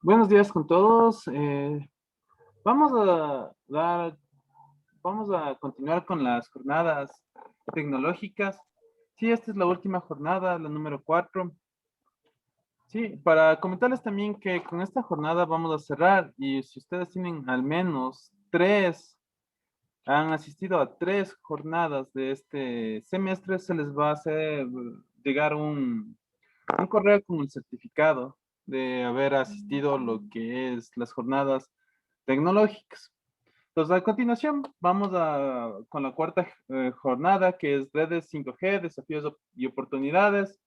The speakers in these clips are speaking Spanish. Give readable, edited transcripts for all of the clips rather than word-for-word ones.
Buenos días con todos. Vamos vamos a continuar con las jornadas tecnológicas. Sí, esta es la última jornada, la número 4. Sí, para comentarles también que con esta jornada vamos a cerrar y si ustedes tienen al menos han asistido a 3 jornadas de este semestre, se les va a hacer llegar un correo con el certificado de haber asistido lo que es las jornadas tecnológicas. Entonces, a continuación, con la cuarta jornada, que es redes 5G, desafíos y oportunidades,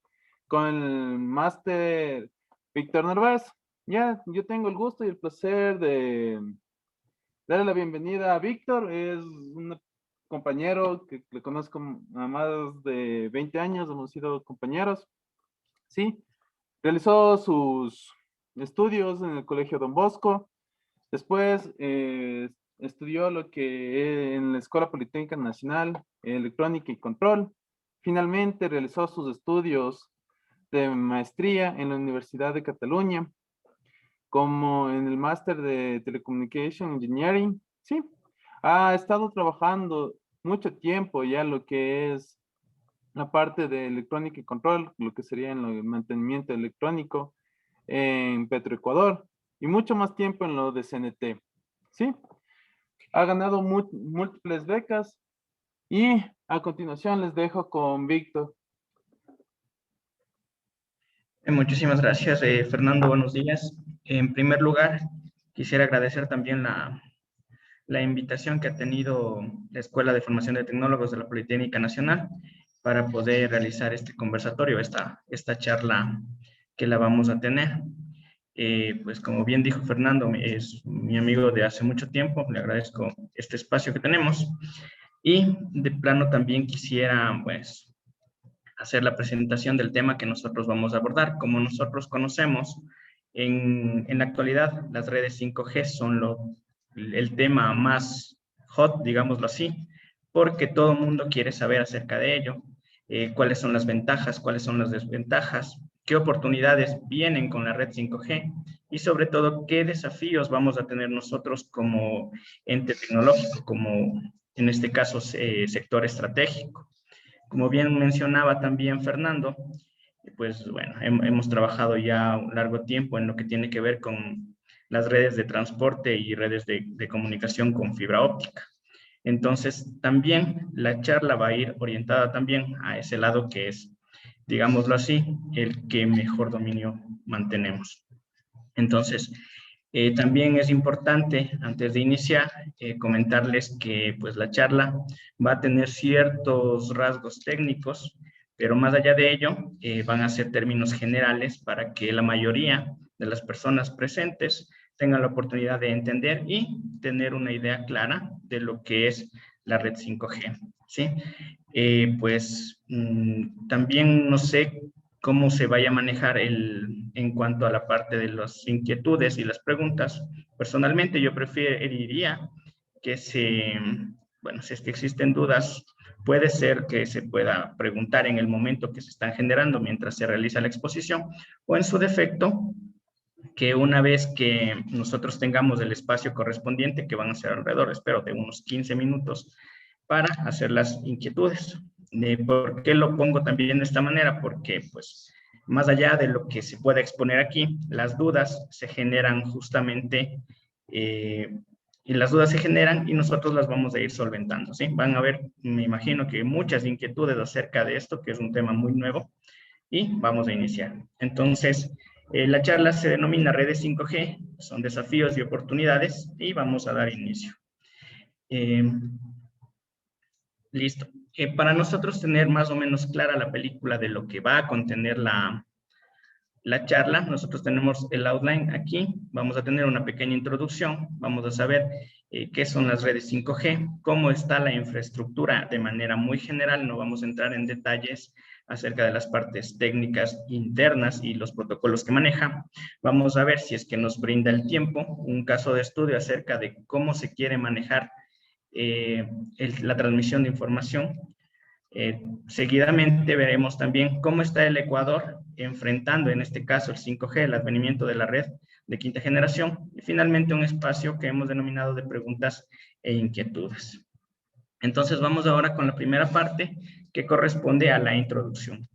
con el máster Víctor Narváez. Ya, yo tengo el gusto y el placer de darle la bienvenida a Víctor. Es un compañero que le conozco a más de 20 años, hemos sido compañeros. Sí, realizó sus estudios en el Colegio Don Bosco. Después estudió lo que en la Escuela Politécnica Nacional, Electrónica y Control. Finalmente realizó sus estudios de maestría en la Universidad de Cataluña, como en el máster de Telecommunication Engineering. Sí, ha estado trabajando mucho tiempo ya lo que es la parte de electrónica y control, lo que sería en el mantenimiento electrónico en Petroecuador y mucho más tiempo en lo de CNT. ¿Sí? Ha ganado múltiples becas y a continuación les dejo con Víctor. Muchísimas gracias, Fernando. Buenos días. En primer lugar, quisiera agradecer también la invitación que ha tenido la Escuela de Formación de Tecnólogos de la Politécnica Nacional para poder realizar este conversatorio, esta charla que la vamos a tener. Pues como bien dijo Fernando, es mi amigo de hace mucho tiempo, le agradezco este espacio que tenemos y de plano también quisiera pues hacer la presentación del tema que nosotros vamos a abordar. Como nosotros conocemos, en la actualidad las redes 5G son el tema más hot, digámoslo así, porque todo el mundo quiere saber acerca de ello, cuáles son las ventajas, cuáles son las desventajas, qué oportunidades vienen con la red 5G y sobre todo qué desafíos vamos a tener nosotros como ente tecnológico, como en este caso sector estratégico. Como bien mencionaba también Fernando, pues bueno, hemos trabajado ya un largo tiempo en lo que tiene que ver con las redes de transporte y redes de comunicación con fibra óptica. Entonces, también la charla va a ir orientada también a ese lado que es, digámoslo así, el que mejor dominio mantenemos. Entonces, también es importante, antes de iniciar, comentarles que pues, la charla va a tener ciertos rasgos técnicos, pero más allá de ello, van a ser términos generales para que la mayoría de las personas presentes tengan la oportunidad de entender y tener una idea clara de lo que es la red 5G. ¿Sí? También no sé cómo se vaya a manejar en cuanto a la parte de las inquietudes y las preguntas. Personalmente yo preferiría que bueno, si es que existen dudas, puede ser que se pueda preguntar en el momento que se están generando mientras se realiza la exposición o en su defecto, que una vez que nosotros tengamos el espacio correspondiente, que van a ser alrededor, espero, de unos 15 minutos, para hacer las inquietudes. ¿Por qué lo pongo también de esta manera? Porque, pues, más allá de lo que se pueda exponer aquí, las dudas se generan justamente, y las dudas se generan y nosotros las vamos a ir solventando, ¿sí? Van a haber, me imagino que muchas inquietudes acerca de esto, que es un tema muy nuevo, y vamos a iniciar. Entonces, la charla se denomina Redes 5G, son desafíos y oportunidades, y vamos a dar inicio. Listo. Para nosotros tener más o menos clara la película de lo que va a contener la charla, nosotros tenemos el outline aquí, vamos a tener una pequeña introducción, vamos a saber qué son las redes 5G, cómo está la infraestructura de manera muy general, no vamos a entrar en detalles acerca de las partes técnicas internas y los protocolos que maneja. Vamos a ver si es que nos brinda el tiempo un caso de estudio acerca de cómo se quiere manejar la transmisión de información. Seguidamente veremos también cómo está el Ecuador enfrentando, en este caso, el 5G, el advenimiento de la red de quinta generación, y finalmente un espacio que hemos denominado de preguntas e inquietudes. Entonces vamos ahora con la primera parte que corresponde a la introducción.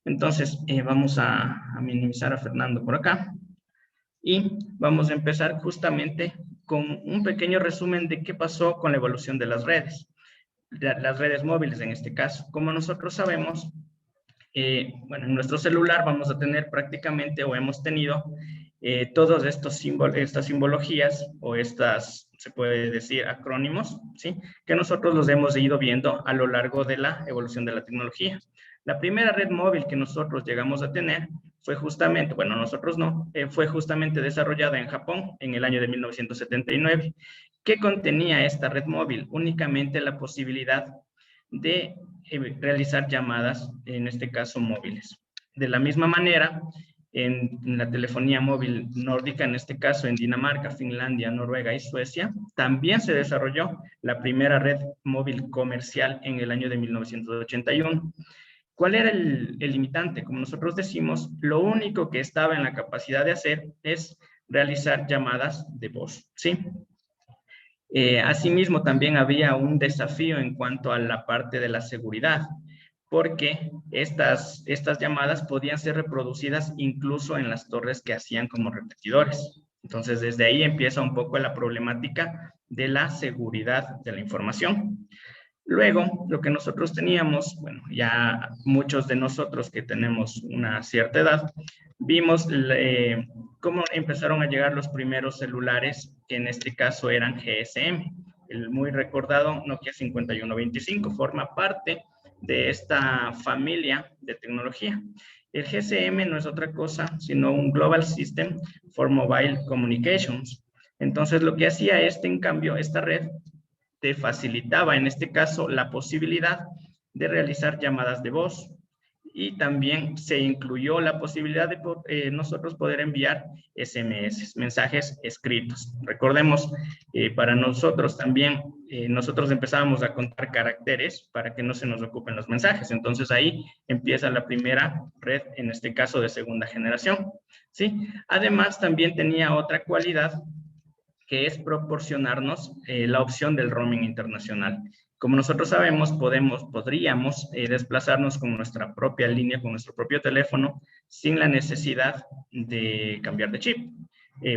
Entonces vamos a minimizar a Fernando por acá y vamos a empezar justamente con un pequeño resumen de qué pasó con la evolución de las redes móviles en este caso. Como nosotros sabemos, bueno, en nuestro celular vamos a tener prácticamente, o hemos tenido, todos estos estas simbologías o estas, se puede decir, acrónimos, ¿sí? Que nosotros los hemos ido viendo a lo largo de la evolución de la tecnología. La primera red móvil que nosotros llegamos a tener fue justamente, bueno, nosotros no, fue justamente desarrollada en Japón en el año de 1979. ¿Qué contenía esta red móvil? Únicamente la posibilidad de realizar llamadas, en este caso móviles. De la misma manera, en la telefonía móvil nórdica, en este caso en Dinamarca, Finlandia, Noruega y Suecia, también se desarrolló la primera red móvil comercial en el año de 1981. ¿Cuál era el limitante? Como nosotros decimos, lo único que estaba en la capacidad de hacer es realizar llamadas de voz, ¿sí? Asimismo, también había un desafío en cuanto a la parte de la seguridad, porque estas llamadas podían ser reproducidas incluso en las torres que hacían como repetidores. Entonces, desde ahí empieza un poco la problemática de la seguridad de la información. Luego, lo que nosotros teníamos, bueno, ya muchos de nosotros que tenemos una cierta edad, vimos cómo empezaron a llegar los primeros celulares, que en este caso eran GSM. El muy recordado Nokia 5125 forma parte de esta familia de tecnología. El GSM no es otra cosa, sino un Global System for Mobile Communications. Entonces, lo que hacía en cambio, esta red te facilitaba, en este caso, la posibilidad de realizar llamadas de voz, y también se incluyó la posibilidad de nosotros poder enviar SMS, mensajes escritos. Recordemos, para nosotros también, nosotros empezábamos a contar caracteres para que no se nos ocupen los mensajes. Entonces ahí empieza la primera red, en este caso de segunda generación, ¿sí? Además, también tenía otra cualidad, que es proporcionarnos la opción del roaming internacional. Como nosotros sabemos, podríamos desplazarnos con nuestra propia línea, con nuestro propio teléfono, sin la necesidad de cambiar de chip.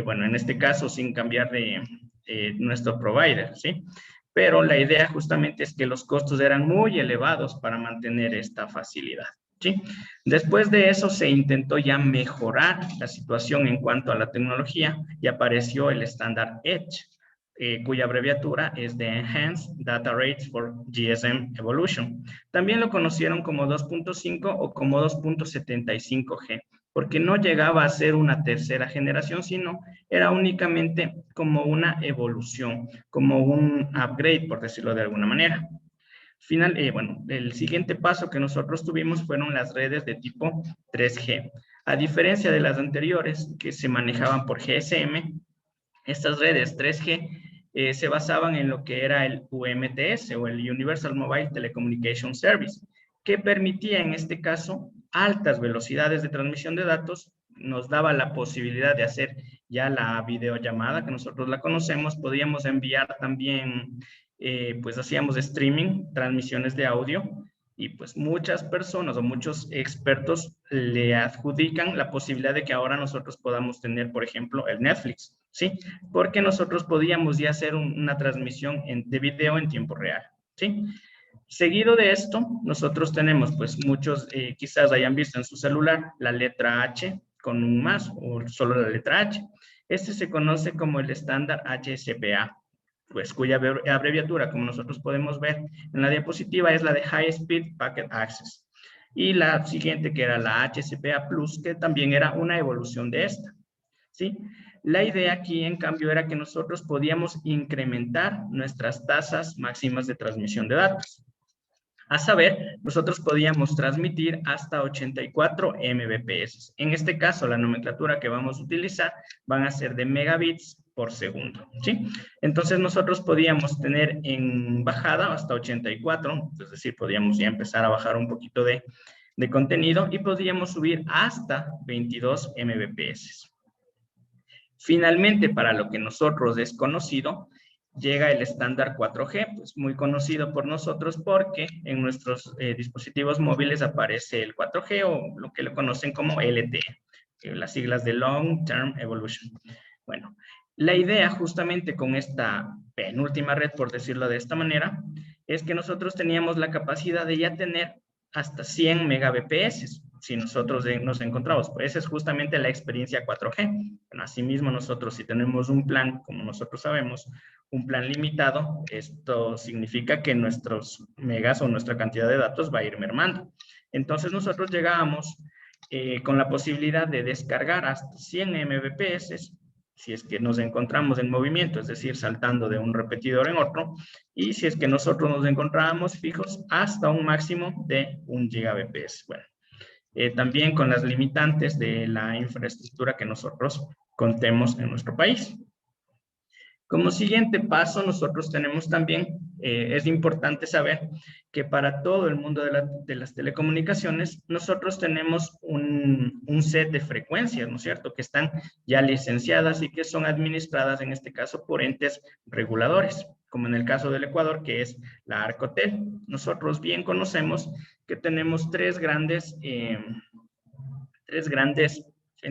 Bueno, en este caso, sin cambiar de nuestro provider, ¿sí? Pero la idea justamente es que los costos eran muy elevados para mantener esta facilidad, ¿sí? Después de eso se intentó ya mejorar la situación en cuanto a la tecnología y apareció el estándar EDGE, cuya abreviatura es de Enhanced Data Rates for GSM Evolution. También lo conocieron como 2.5 o como 2.75G, porque no llegaba a ser una tercera generación, sino era únicamente como una evolución, como un upgrade, por decirlo de alguna manera. Bueno, el siguiente paso que nosotros tuvimos fueron las redes de tipo 3G. A diferencia de las anteriores, que se manejaban por GSM, estas redes 3G se basaban en lo que era el UMTS, o el Universal Mobile Telecommunication Service, que permitía en este caso altas velocidades de transmisión de datos. Nos daba la posibilidad de hacer ya la videollamada, que nosotros la conocemos. Podíamos enviar también, pues hacíamos streaming, transmisiones de audio, y pues muchas personas o muchos expertos le adjudican la posibilidad de que ahora nosotros podamos tener, por ejemplo, el Netflix, ¿sí? Porque nosotros podíamos ya hacer una transmisión de video en tiempo real, ¿sí? Seguido de esto, nosotros tenemos, pues muchos quizás hayan visto en su celular la letra H con un más o solo la letra H. Este se conoce como el estándar HSPA, pues cuya abreviatura, como nosotros podemos ver en la diapositiva, es la de High Speed Packet Access. Y la siguiente, que era la HSPA Plus, que también era una evolución de esta, ¿sí? La idea aquí, en cambio, era que nosotros podíamos incrementar nuestras tasas máximas de transmisión de datos. A saber, nosotros podíamos transmitir hasta 84 Mbps. En este caso, la nomenclatura que vamos a utilizar van a ser de megabits por segundo, ¿sí? Entonces nosotros podíamos tener en bajada hasta 84, es decir, podíamos ya empezar a bajar un poquito de contenido y podíamos subir hasta 22 Mbps. Finalmente, para lo que nosotros es conocido, llega el estándar 4G, pues muy conocido por nosotros porque en nuestros dispositivos móviles aparece el 4G o lo que lo conocen como LTE, las siglas de Long Term Evolution. Bueno, la idea justamente con esta penúltima red, por decirlo de esta manera, es que nosotros teníamos la capacidad de ya tener hasta 100 megabps si nosotros nos encontramos. Pues esa es justamente la experiencia 4G. Bueno, asimismo nosotros si tenemos un plan, como nosotros sabemos, un plan limitado, esto significa que nuestros megas o nuestra cantidad de datos va a ir mermando. Entonces nosotros llegábamos con la posibilidad de descargar hasta 100 Mbps si es que nos encontramos en movimiento, es decir, saltando de un repetidor en otro, y si es que nosotros nos encontrábamos fijos hasta un máximo de 1 Gbps. Bueno, también con las limitantes de la infraestructura que nosotros contemos en nuestro país. Como siguiente paso, nosotros tenemos también, es importante saber que para todo el mundo de las telecomunicaciones, nosotros tenemos un set de frecuencias, ¿no es cierto?, que están ya licenciadas y que son administradas, en este caso, por entes reguladores, como en el caso del Ecuador, que es la Arcotel. Nosotros bien conocemos que tenemos tres grandes, en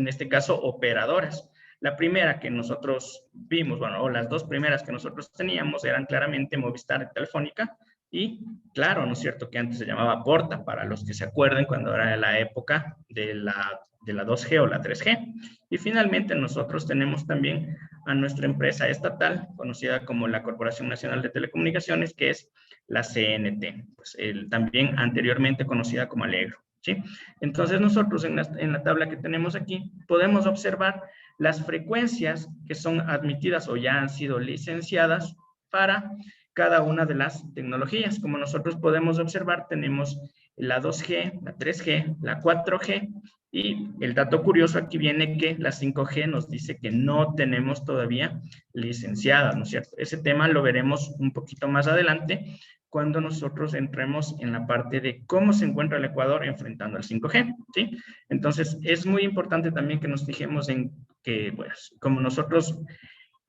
este caso, operadoras. La primera que nosotros vimos, bueno, o las dos primeras que nosotros teníamos eran claramente Movistar y Telefónica, y claro, ¿no es cierto?, que antes se llamaba Porta, para los que se acuerden, cuando era la época de la 2G o la 3G. Y finalmente nosotros tenemos también a nuestra empresa estatal, conocida como la Corporación Nacional de Telecomunicaciones, que es la CNT, pues, también anteriormente conocida como Alegro, ¿sí? Entonces nosotros en la tabla que tenemos aquí podemos observar las frecuencias que son admitidas o ya han sido licenciadas para cada una de las tecnologías. Como nosotros podemos observar, tenemos la 2G, la 3G, la 4G, y el dato curioso aquí viene que la 5G nos dice que no tenemos todavía licenciadas, ¿no es cierto? Ese tema lo veremos un poquito más adelante cuando nosotros entremos en la parte de cómo se encuentra el Ecuador enfrentando al 5G, ¿sí? Entonces, es muy importante también que nos fijemos en que, pues, como nosotros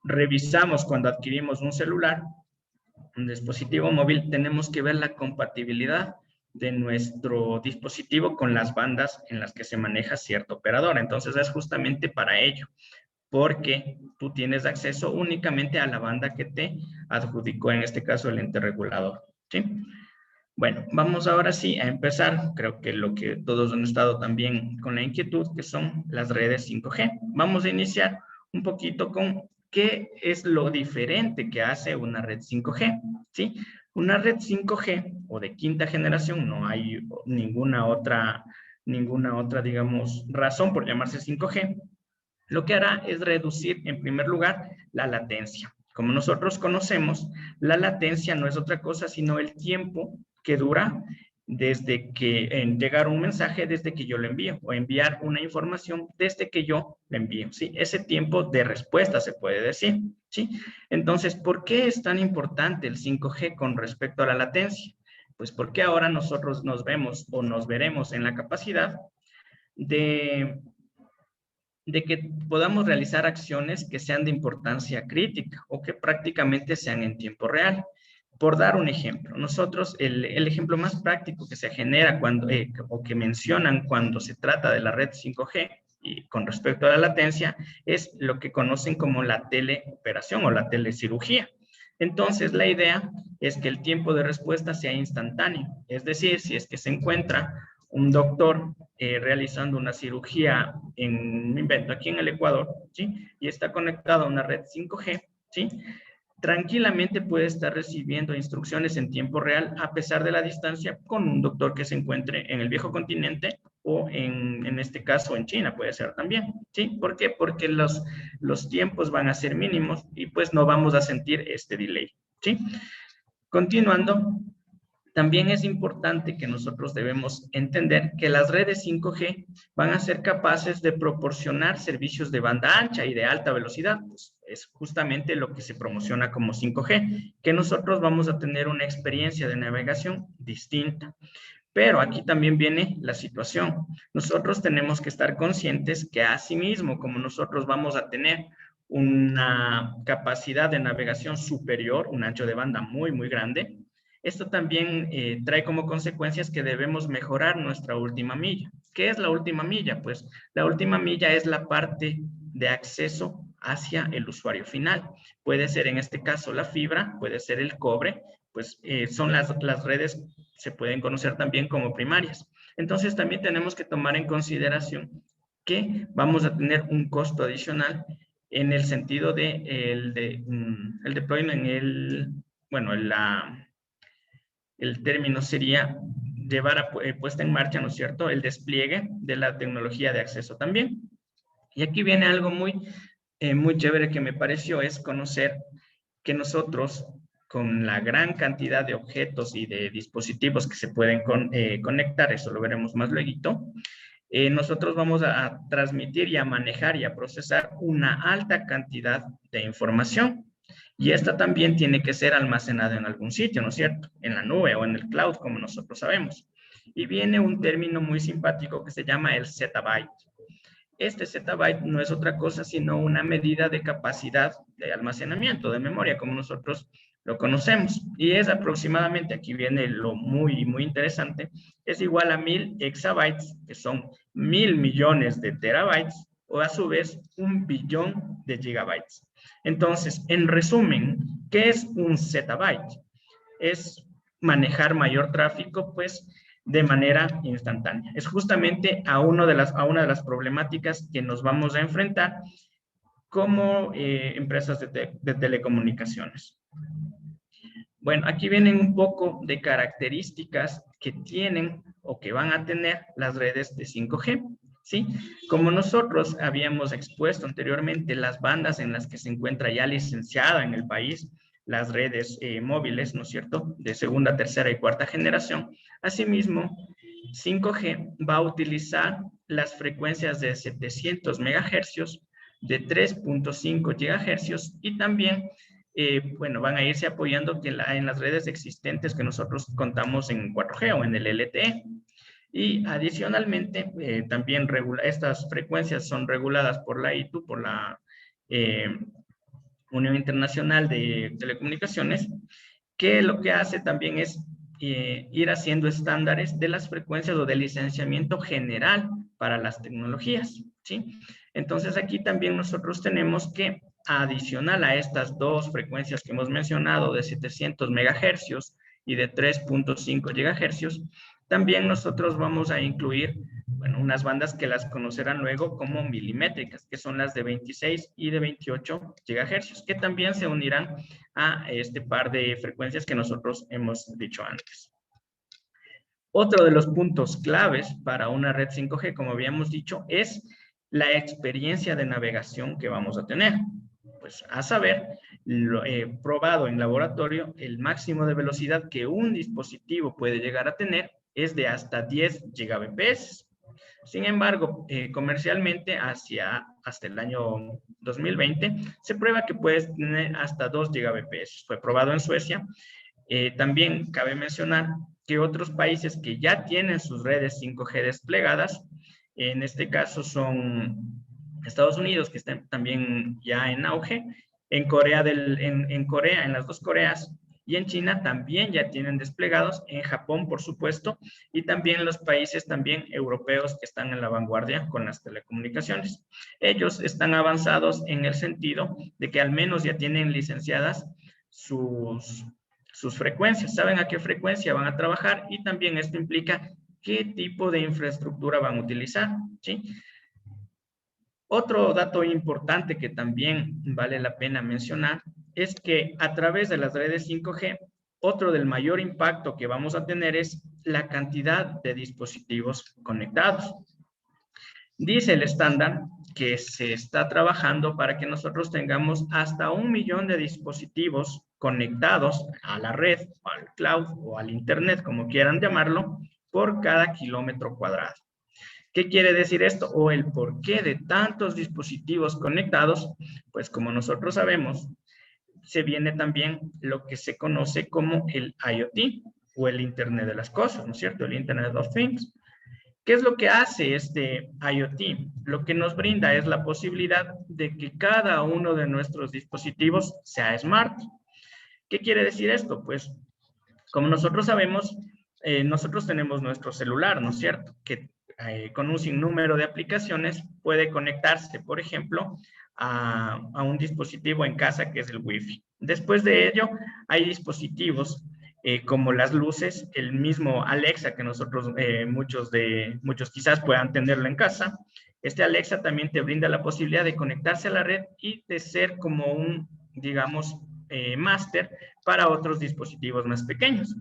revisamos cuando adquirimos un celular, un dispositivo móvil, tenemos que ver la compatibilidad de nuestro dispositivo con las bandas en las que se maneja cierto operador. Entonces, es justamente para ello, porque tú tienes acceso únicamente a la banda que te adjudicó, en este caso, el ente regulador, ¿sí? Bueno, vamos ahora sí a empezar, creo que lo que todos han estado también con la inquietud, que son las redes 5G. Vamos a iniciar un poquito con qué es lo diferente que hace una red 5G, ¿sí? Una red 5G o de quinta generación, no hay ninguna otra, digamos, razón por llamarse 5G, lo que hará es reducir, en primer lugar, la latencia. Como nosotros conocemos, la latencia no es otra cosa sino el tiempo que dura desde que llegar un mensaje desde que yo lo envío, o enviar una información desde que yo lo envío, ¿sí? Ese tiempo de respuesta se puede decir, ¿sí? Entonces, ¿por qué es tan importante el 5G con respecto a la latencia? Pues porque ahora nosotros nos vemos o nos veremos en la capacidad de que podamos realizar acciones que sean de importancia crítica o que prácticamente sean en tiempo real. Por dar un ejemplo, nosotros, el ejemplo más práctico que se genera cuando, o que mencionan cuando se trata de la red 5G y con respecto a la latencia, es lo que conocen como la teleoperación o la telecirugía. Entonces, la idea es que el tiempo de respuesta sea instantáneo, es decir, si es que se encuentra un doctor realizando una cirugía en un invento aquí en el Ecuador, ¿sí? Y está conectado a una red 5G, ¿sí? Tranquilamente puede estar recibiendo instrucciones en tiempo real a pesar de la distancia con un doctor que se encuentre en el viejo continente o en este caso en China puede ser también, ¿sí? ¿Por qué? Porque los tiempos van a ser mínimos y pues no vamos a sentir este delay, ¿sí? Continuando, También es importante que nosotros debemos entender que las redes 5G van a ser capaces de proporcionar servicios de banda ancha y de alta velocidad. Pues es justamente lo que se promociona como 5G, que nosotros vamos a tener una experiencia de navegación distinta. Pero aquí también viene la situación. Nosotros tenemos que estar conscientes que asimismo, como nosotros vamos a tener una capacidad de navegación superior, un ancho de banda muy, muy grande, esto también trae como consecuencias que debemos mejorar nuestra última milla. ¿Qué es la última milla? Pues la última milla es la parte de acceso hacia el usuario final. Puede ser en este caso la fibra, puede ser el cobre, pues son las redes, se pueden conocer también como primarias. Entonces también tenemos que tomar en consideración que vamos a tener un costo adicional en el sentido de el deployment, bueno, el término sería llevar puesta en marcha, ¿no es cierto?, el despliegue de la tecnología de acceso también. Y aquí viene algo muy chévere que me pareció, es conocer que nosotros, con la gran cantidad de objetos y de dispositivos que se pueden conectar, eso lo veremos más luego, nosotros vamos a transmitir y a manejar y a procesar una alta cantidad de información. Y esta también tiene que ser almacenada en algún sitio, ¿no es cierto? En la nube o en el cloud, como nosotros sabemos. Y viene un término muy simpático que se llama el zettabyte. Este zettabyte no es otra cosa sino una medida de capacidad de almacenamiento, de memoria, como nosotros lo conocemos. Y es aproximadamente, aquí viene lo muy, muy interesante, es igual a 1000 exabytes, que son 1000 millones de terabytes, o a su vez 1 billón de gigabytes. Entonces, en resumen, ¿qué es un zettabyte? Es manejar mayor tráfico, pues, de manera instantánea. Es justamente a una de las problemáticas que nos vamos a enfrentar como empresas de telecomunicaciones. Bueno, aquí vienen un poco de características que tienen o que van a tener las redes de 5G. ¿Sí? Como nosotros habíamos expuesto anteriormente las bandas en las que se encuentra ya licenciada en el país, las redes móviles, ¿no es cierto?, de segunda, tercera y cuarta generación. Asimismo, 5G va a utilizar las frecuencias de 700 MHz, de 3.5 GHz y también, bueno, van a irse apoyando en las redes existentes que nosotros contamos en 4G o en el LTE. Y adicionalmente, también estas frecuencias son reguladas por la ITU, por la Unión Internacional de Telecomunicaciones, que lo que hace también es ir haciendo estándares de las frecuencias o del licenciamiento general para las tecnologías, ¿sí? Entonces aquí también nosotros tenemos que, adicional a estas dos frecuencias que hemos mencionado de 700 MHz y de 3.5 GHz, también nosotros vamos a incluir, bueno, unas bandas que las conocerán luego como milimétricas, que son las de 26 y de 28 GHz, que también se unirán a este par de frecuencias que nosotros hemos dicho antes. Otro de los puntos claves para una red 5G, como habíamos dicho, es la experiencia de navegación que vamos a tener. Pues a saber, lo he probado en laboratorio, el máximo de velocidad que un dispositivo puede llegar a tener es de hasta 10 Gbps. Sin embargo, comercialmente hasta el año 2020 se prueba que puedes tener hasta 2 Gbps. Fue probado en Suecia. También cabe mencionar que otros países que ya tienen sus redes 5G desplegadas, en este caso son Estados Unidos, que están también ya en auge, en Corea, en las dos Coreas, y en China también ya tienen desplegados, en Japón, por supuesto, y también los países también europeos que están en la vanguardia con las telecomunicaciones. Ellos están avanzados en el sentido de que al menos ya tienen licenciadas sus frecuencias, saben a qué frecuencia van a trabajar y también esto implica qué tipo de infraestructura van a utilizar, ¿sí? Otro dato importante que también vale la pena mencionar es que a través de las redes 5G, otro del mayor impacto que vamos a tener es la cantidad de dispositivos conectados. Dice el estándar que se está trabajando para que nosotros tengamos hasta 1 millón de dispositivos conectados a la red, o al cloud, o al internet, como quieran llamarlo, por cada kilómetro cuadrado. ¿Qué quiere decir esto? O el porqué de tantos dispositivos conectados, pues como nosotros sabemos, se viene también lo que se conoce como el IoT, o el Internet de las Cosas, ¿no es cierto? El Internet of Things. ¿Qué es lo que hace este IoT? Lo que nos brinda es la posibilidad de que cada uno de nuestros dispositivos sea smart. ¿Qué quiere decir esto? Pues, como nosotros sabemos, nosotros tenemos nuestro celular, ¿no es cierto? Que con un sinnúmero de aplicaciones puede conectarse, por ejemplo, a un dispositivo en casa que es el Wi-Fi. Después de ello, hay dispositivos como las luces, el mismo Alexa que nosotros, muchos quizás puedan tenerlo en casa. Este Alexa también te brinda la posibilidad de conectarse a la red y de ser como un, digamos, máster para otros dispositivos más pequeños.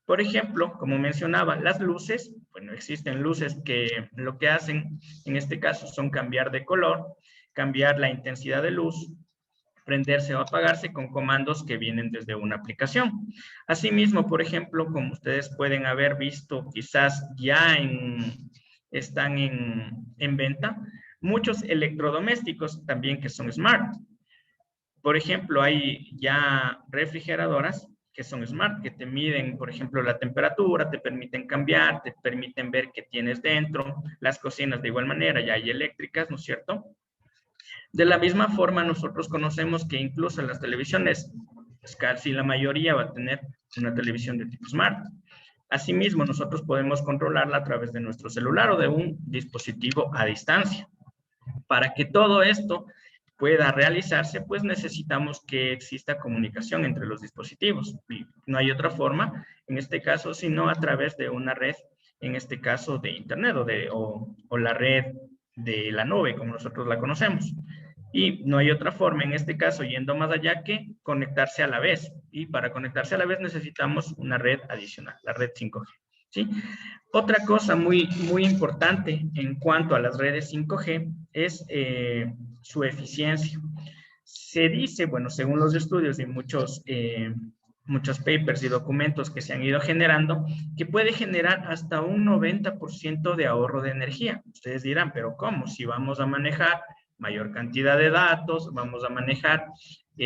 Por ejemplo, como mencionaba, las luces, bueno, existen luces que lo que hacen en este caso son cambiar de color, cambiar la intensidad de luz, prenderse o apagarse con comandos que vienen desde una aplicación. Asimismo, por ejemplo, como ustedes pueden haber visto, quizás ya están en venta, muchos electrodomésticos también que son smart. Por ejemplo, hay ya refrigeradoras que son smart, que te miden, por ejemplo, la temperatura, te permiten cambiar, te permiten ver qué tienes dentro. Las cocinas de igual manera, ya hay eléctricas, ¿no es cierto? De la misma forma, nosotros conocemos que incluso en las televisiones, pues casi la mayoría va a tener una televisión de tipo smart. Asimismo, nosotros podemos controlarla a través de nuestro celular o de un dispositivo a distancia. Para que todo esto pueda realizarse, pues necesitamos que exista comunicación entre los dispositivos. Y no hay otra forma, en este caso, sino a través de una red, en este caso de Internet o la red de la nube, como nosotros la conocemos. Y no hay otra forma, en este caso, yendo más allá, que conectarse a la vez. Y para conectarse a la vez necesitamos una red adicional, la red 5G. ¿Sí? Otra cosa muy importante en cuanto a las redes 5G es su eficiencia. Se dice, bueno, según los estudios y muchos papers y documentos que se han ido generando, que puede generar hasta un 90% de ahorro de energía. Ustedes dirán, pero ¿cómo? Si vamos a manejar mayor cantidad de datos, vamos a manejar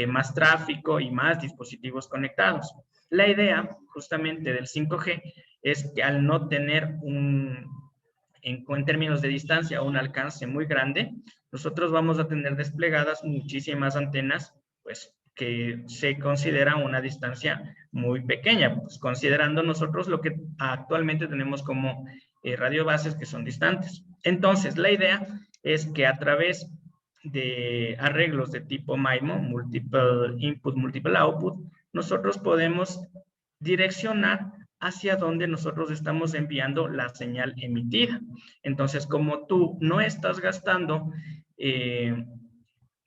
más tráfico y más dispositivos conectados. La idea justamente del 5G es que al no tener en términos de distancia un alcance muy grande, nosotros vamos a tener desplegadas muchísimas antenas, pues que se considera una distancia muy pequeña, pues considerando nosotros lo que actualmente tenemos como radiobases que son distantes. Entonces, la idea es que a través de arreglos de tipo MIMO, Multiple Input, Multiple Output, nosotros podemos direccionar hacia donde nosotros estamos enviando la señal emitida. Entonces, como tú no estás gastando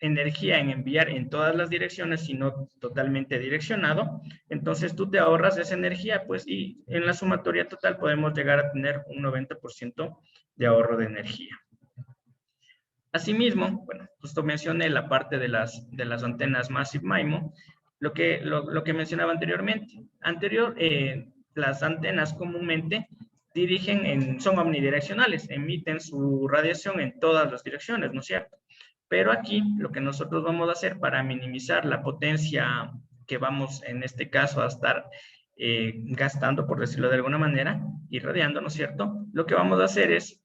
energía en enviar en todas las direcciones, sino totalmente direccionado, entonces tú te ahorras esa energía, pues, y en la sumatoria total podemos llegar a tener un 90% de ahorro de energía. Asimismo, bueno, justo mencioné la parte de las antenas Massive MIMO, lo que mencionaba anteriormente. Las antenas comúnmente son omnidireccionales, emiten su radiación en todas las direcciones, ¿no es cierto? Pero aquí lo que nosotros vamos a hacer para minimizar la potencia que vamos en este caso a estar gastando, por decirlo de alguna manera, irradiando, ¿no es cierto? Lo que vamos a hacer es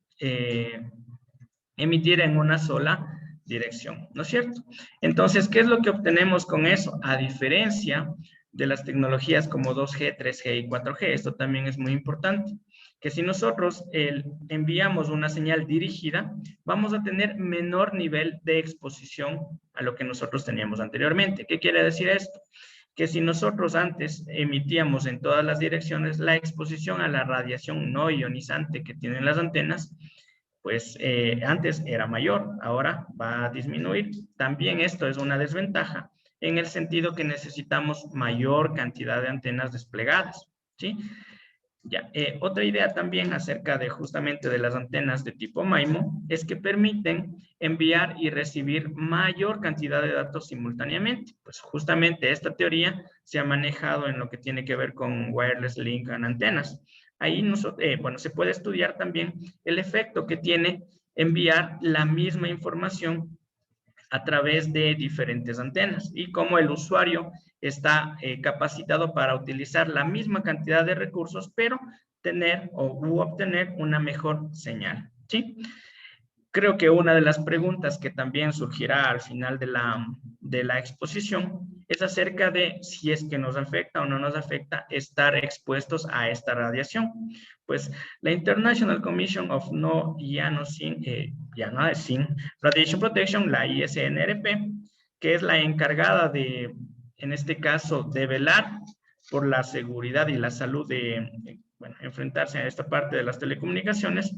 emitir en una sola dirección, ¿no es cierto? Entonces, ¿qué es lo que obtenemos con eso? A diferencia de las tecnologías como 2G, 3G y 4G, esto también es muy importante, que si nosotros enviamos una señal dirigida, vamos a tener menor nivel de exposición a lo que nosotros teníamos anteriormente. ¿Qué quiere decir esto? Que si nosotros antes emitíamos en todas las direcciones, la exposición a la radiación no ionizante que tienen las antenas, pues antes era mayor, ahora va a disminuir. También esto es una desventaja en el sentido que necesitamos mayor cantidad de antenas desplegadas, ¿sí? Ya, otra idea también acerca de justamente de las antenas de tipo MIMO es que permiten enviar y recibir mayor cantidad de datos simultáneamente. Pues justamente esta teoría se ha manejado en lo que tiene que ver con wireless link and antenas. Ahí bueno, se puede estudiar también el efecto que tiene enviar la misma información a través de diferentes antenas y cómo el usuario está capacitado para utilizar la misma cantidad de recursos, pero tener u obtener una mejor señal, ¿sí? Creo que una de las preguntas que también surgirá al final de la exposición es acerca de si es que nos afecta o no nos afecta estar expuestos a esta radiación. Pues la International Commission of Non-Ionizing Radiation Protection, la ISNRP, que es la encargada de, en este caso, de velar por la seguridad y la salud de, bueno, enfrentarse a esta parte de las telecomunicaciones,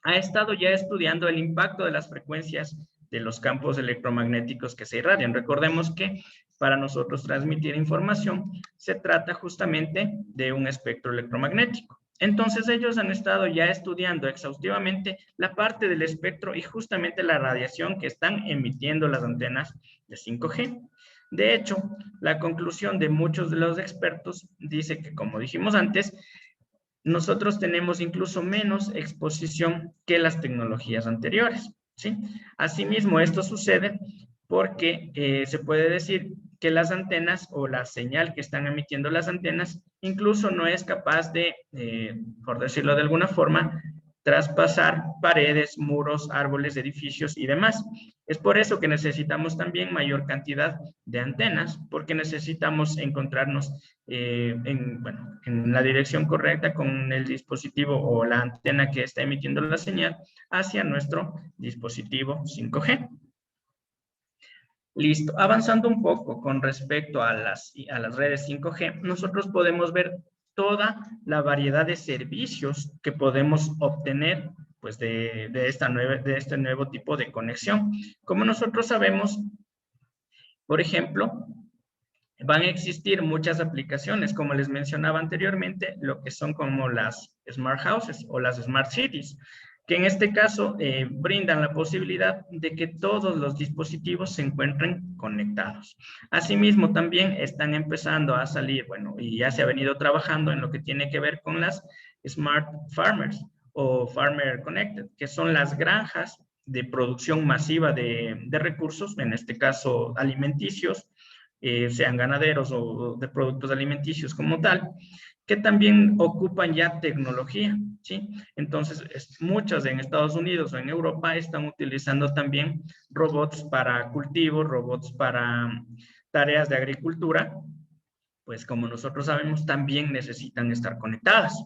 ha estado ya estudiando el impacto de las frecuencias de los campos electromagnéticos que se irradian. Recordemos que para nosotros transmitir información se trata justamente de un espectro electromagnético. Entonces ellos han estado ya estudiando exhaustivamente la parte del espectro y justamente la radiación que están emitiendo las antenas de 5G. De hecho, la conclusión de muchos de los expertos dice que, como dijimos antes, nosotros tenemos incluso menos exposición que las tecnologías anteriores, ¿sí? Asimismo, esto sucede porque se puede decir que las antenas o la señal que están emitiendo las antenas incluso no es capaz de, por decirlo de alguna forma, traspasar paredes, muros, árboles, edificios y demás. Es por eso que necesitamos también mayor cantidad de antenas, porque necesitamos encontrarnos en la dirección correcta con el dispositivo o la antena que está emitiendo la señal hacia nuestro dispositivo 5G. Listo. Avanzando un poco con respecto a las redes 5G, nosotros podemos ver toda la variedad de servicios que podemos obtener pues, de este nuevo tipo de conexión. Como nosotros sabemos, por ejemplo, van a existir muchas aplicaciones, como les mencionaba anteriormente, lo que son como las Smart Houses o las Smart Cities, que en este caso brindan la posibilidad de que todos los dispositivos se encuentren conectados. Asimismo, también están empezando a salir, bueno, y ya se ha venido trabajando en lo que tiene que ver con las Smart Farmers o Farmer Connected, que son las granjas de producción masiva de recursos, en este caso alimenticios, sean ganaderos o de productos alimenticios como tal, que también ocupan ya tecnología, ¿sí? Entonces, muchas en Estados Unidos o en Europa están utilizando también robots para cultivos, robots para tareas de agricultura, pues como nosotros sabemos, también necesitan estar conectadas.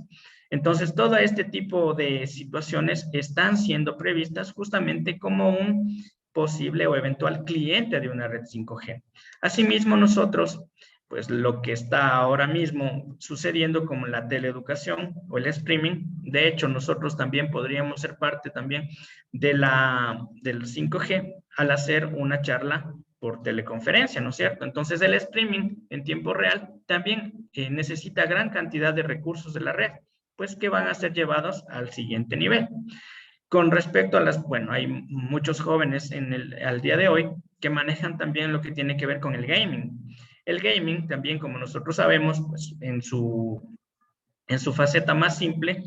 Entonces, todo este tipo de situaciones están siendo previstas justamente como un posible o eventual cliente de una red 5G. Asimismo, nosotros, pues lo que está ahora mismo sucediendo como la teleeducación o el streaming, de hecho, nosotros también podríamos ser parte también de del 5G al hacer una charla por teleconferencia, ¿no es cierto? Entonces, el streaming en tiempo real también necesita gran cantidad de recursos de la red, pues que van a ser llevados al siguiente nivel. Con respecto a bueno, hay muchos jóvenes al día de hoy que manejan también lo que tiene que ver con el gaming. El gaming también, como nosotros sabemos, pues en su faceta más simple,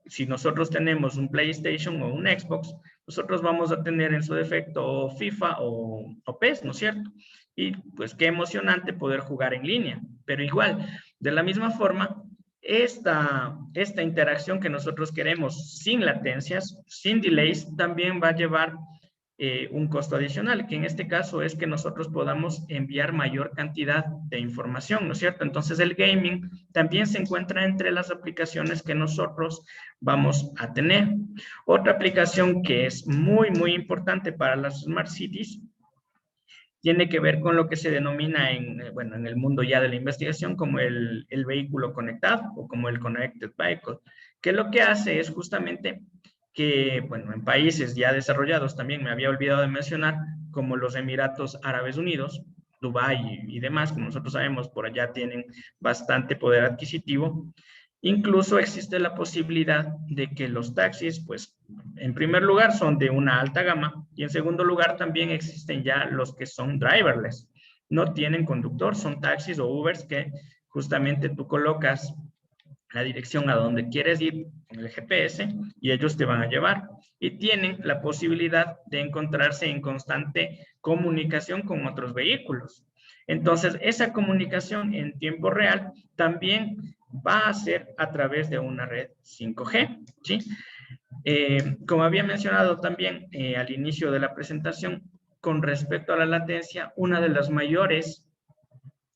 si nosotros tenemos un PlayStation o un Xbox, nosotros vamos a tener en su defecto FIFA o PES, ¿no es cierto? Y pues qué emocionante poder jugar en línea, pero igual, de la misma forma, esta interacción que nosotros queremos sin latencias, sin delays, también va a llevar un costo adicional, que en este caso es que nosotros podamos enviar mayor cantidad de información, ¿no es cierto? Entonces el gaming también se encuentra entre las aplicaciones que nosotros vamos a tener. Otra aplicación que es muy, muy importante para las Smart Cities tiene que ver con lo que se denomina en el mundo ya de la investigación como el vehículo conectado o como el Connected Vehicle, que lo que hace es justamente que, bueno, en países ya desarrollados también me había olvidado de mencionar, como los Emiratos Árabes Unidos, Dubái y demás, como nosotros sabemos, por allá tienen bastante poder adquisitivo. Incluso existe la posibilidad de que los taxis, pues, en primer lugar son de una alta gama y en segundo lugar también existen ya los que son driverless. No tienen conductor, son taxis o Ubers que justamente tú colocas la dirección a donde quieres ir con el GPS y ellos te van a llevar. Y tienen la posibilidad de encontrarse en constante comunicación con otros vehículos. Entonces, esa comunicación en tiempo real también va a ser a través de una red 5G, ¿sí? Como había mencionado también al inicio de la presentación, con respecto a la latencia, una de las mayores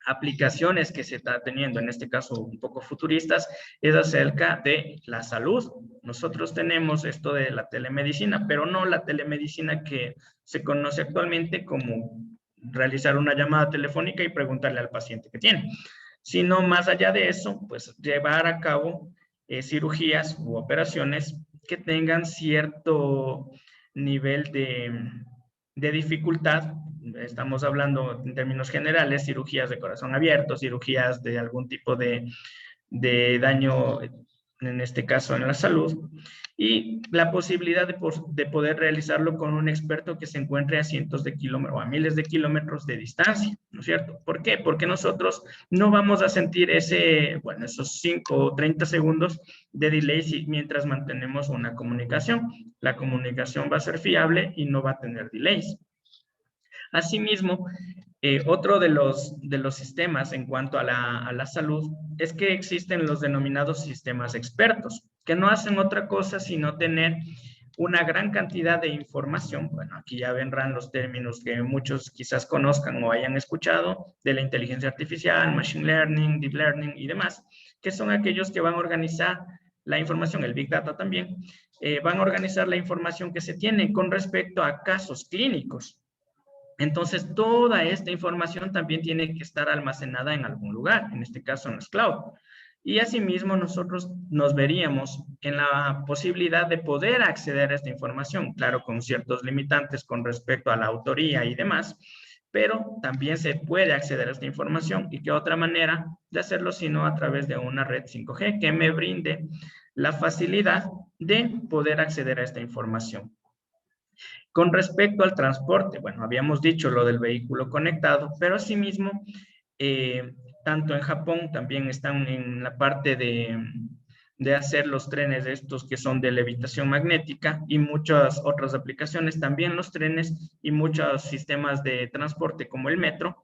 aplicaciones que se está teniendo, en este caso un poco futuristas, es acerca de la salud. Nosotros tenemos esto de la telemedicina, pero no la telemedicina que se conoce actualmente como realizar una llamada telefónica y preguntarle al paciente qué tiene, sino más allá de eso, pues llevar a cabo cirugías u operaciones que tengan cierto nivel de dificultad. Estamos hablando en términos generales, cirugías de corazón abierto, cirugías de algún tipo de daño, en este caso en la salud, y la posibilidad de poder realizarlo con un experto que se encuentre a cientos de kilómetros o a miles de kilómetros de distancia, ¿no es cierto? ¿Por qué? Porque nosotros no vamos a sentir esos 5 o 30 segundos de delay mientras mantenemos una comunicación. La comunicación va a ser fiable y no va a tener delays. Asimismo, otro de los sistemas en cuanto a la salud es que existen los denominados sistemas expertos, que no hacen otra cosa sino tener una gran cantidad de información. Bueno, aquí ya vendrán los términos que muchos quizás conozcan o hayan escuchado de la inteligencia artificial, machine learning, deep learning y demás, que son aquellos que van a organizar la información, el Big Data también, van a organizar la información que se tiene con respecto a casos clínicos. Entonces, toda esta información también tiene que estar almacenada en algún lugar, en este caso en las cloud. Y asimismo, nosotros nos veríamos en la posibilidad de poder acceder a esta información, claro, con ciertos limitantes con respecto a la autoría y demás, pero también se puede acceder a esta información. ¿Y qué otra manera de hacerlo sino a través de una red 5G que me brinde la facilidad de poder acceder a esta información? Con respecto al transporte, bueno, habíamos dicho lo del vehículo conectado, pero asimismo, tanto en Japón también están en la parte de hacer los trenes estos que son de levitación magnética y muchas otras aplicaciones, también los trenes y muchos sistemas de transporte como el metro,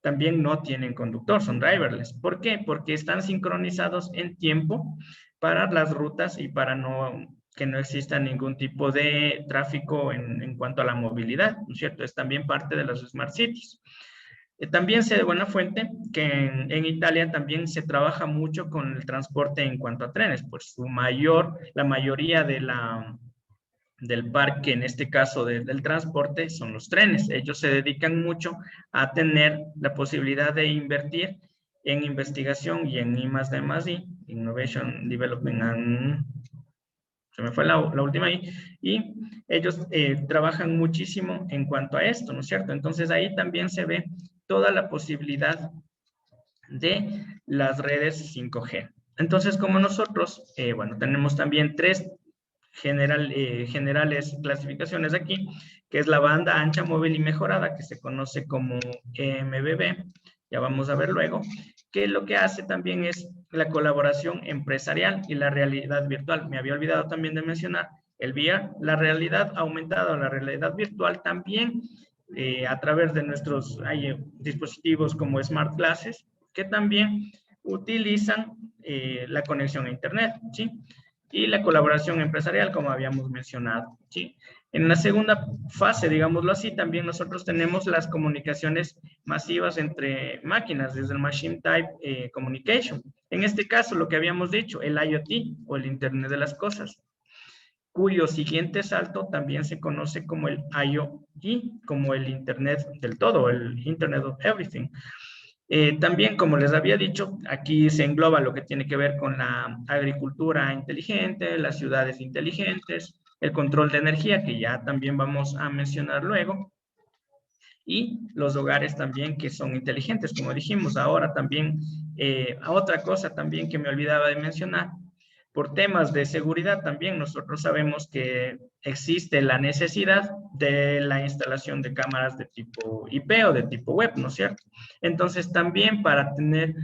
también no tienen conductor, son driverless. ¿Por qué? Porque están sincronizados en tiempo para las rutas y para que no exista ningún tipo de tráfico en cuanto a la movilidad, ¿no es cierto? Es también parte de las Smart Cities. También sé de buena fuente que en Italia también se trabaja mucho con el transporte en cuanto a trenes, pues la mayoría del parque, en este caso del transporte, son los trenes. Ellos se dedican mucho a tener la posibilidad de invertir en investigación y en I+D+I, Innovation, Development and... Se me fue la última ahí. Y ellos trabajan muchísimo en cuanto a esto, ¿no es cierto? Entonces ahí también se ve toda la posibilidad de las redes 5G. Entonces, como nosotros, bueno, tenemos también tres generales clasificaciones aquí, que es la banda ancha, móvil y mejorada, que se conoce como MBB, ya vamos a ver luego, que lo que hace también es la colaboración empresarial y la realidad virtual. Me había olvidado también de mencionar el VR, la realidad aumentada o la realidad virtual también a través de nuestros dispositivos como Smart Glasses, que también utilizan la conexión a Internet, ¿sí? Y la colaboración empresarial, como habíamos mencionado, ¿sí? En la segunda fase, digámoslo así, también nosotros tenemos las comunicaciones masivas entre máquinas, desde el Machine Type Communication. En este caso, lo que habíamos dicho, el IoT o el Internet de las Cosas, cuyo siguiente salto también se conoce como el IoT, como el Internet del todo, el Internet of Everything. También, como les había dicho, aquí se engloba lo que tiene que ver con la agricultura inteligente, las ciudades inteligentes, el control de energía, que ya también vamos a mencionar luego, y los hogares también que son inteligentes, como dijimos. Ahora también Otra cosa también que me olvidaba de mencionar, por temas de seguridad también nosotros sabemos que existe la necesidad de la instalación de cámaras de tipo IP o de tipo web, ¿no es cierto? Entonces también para tener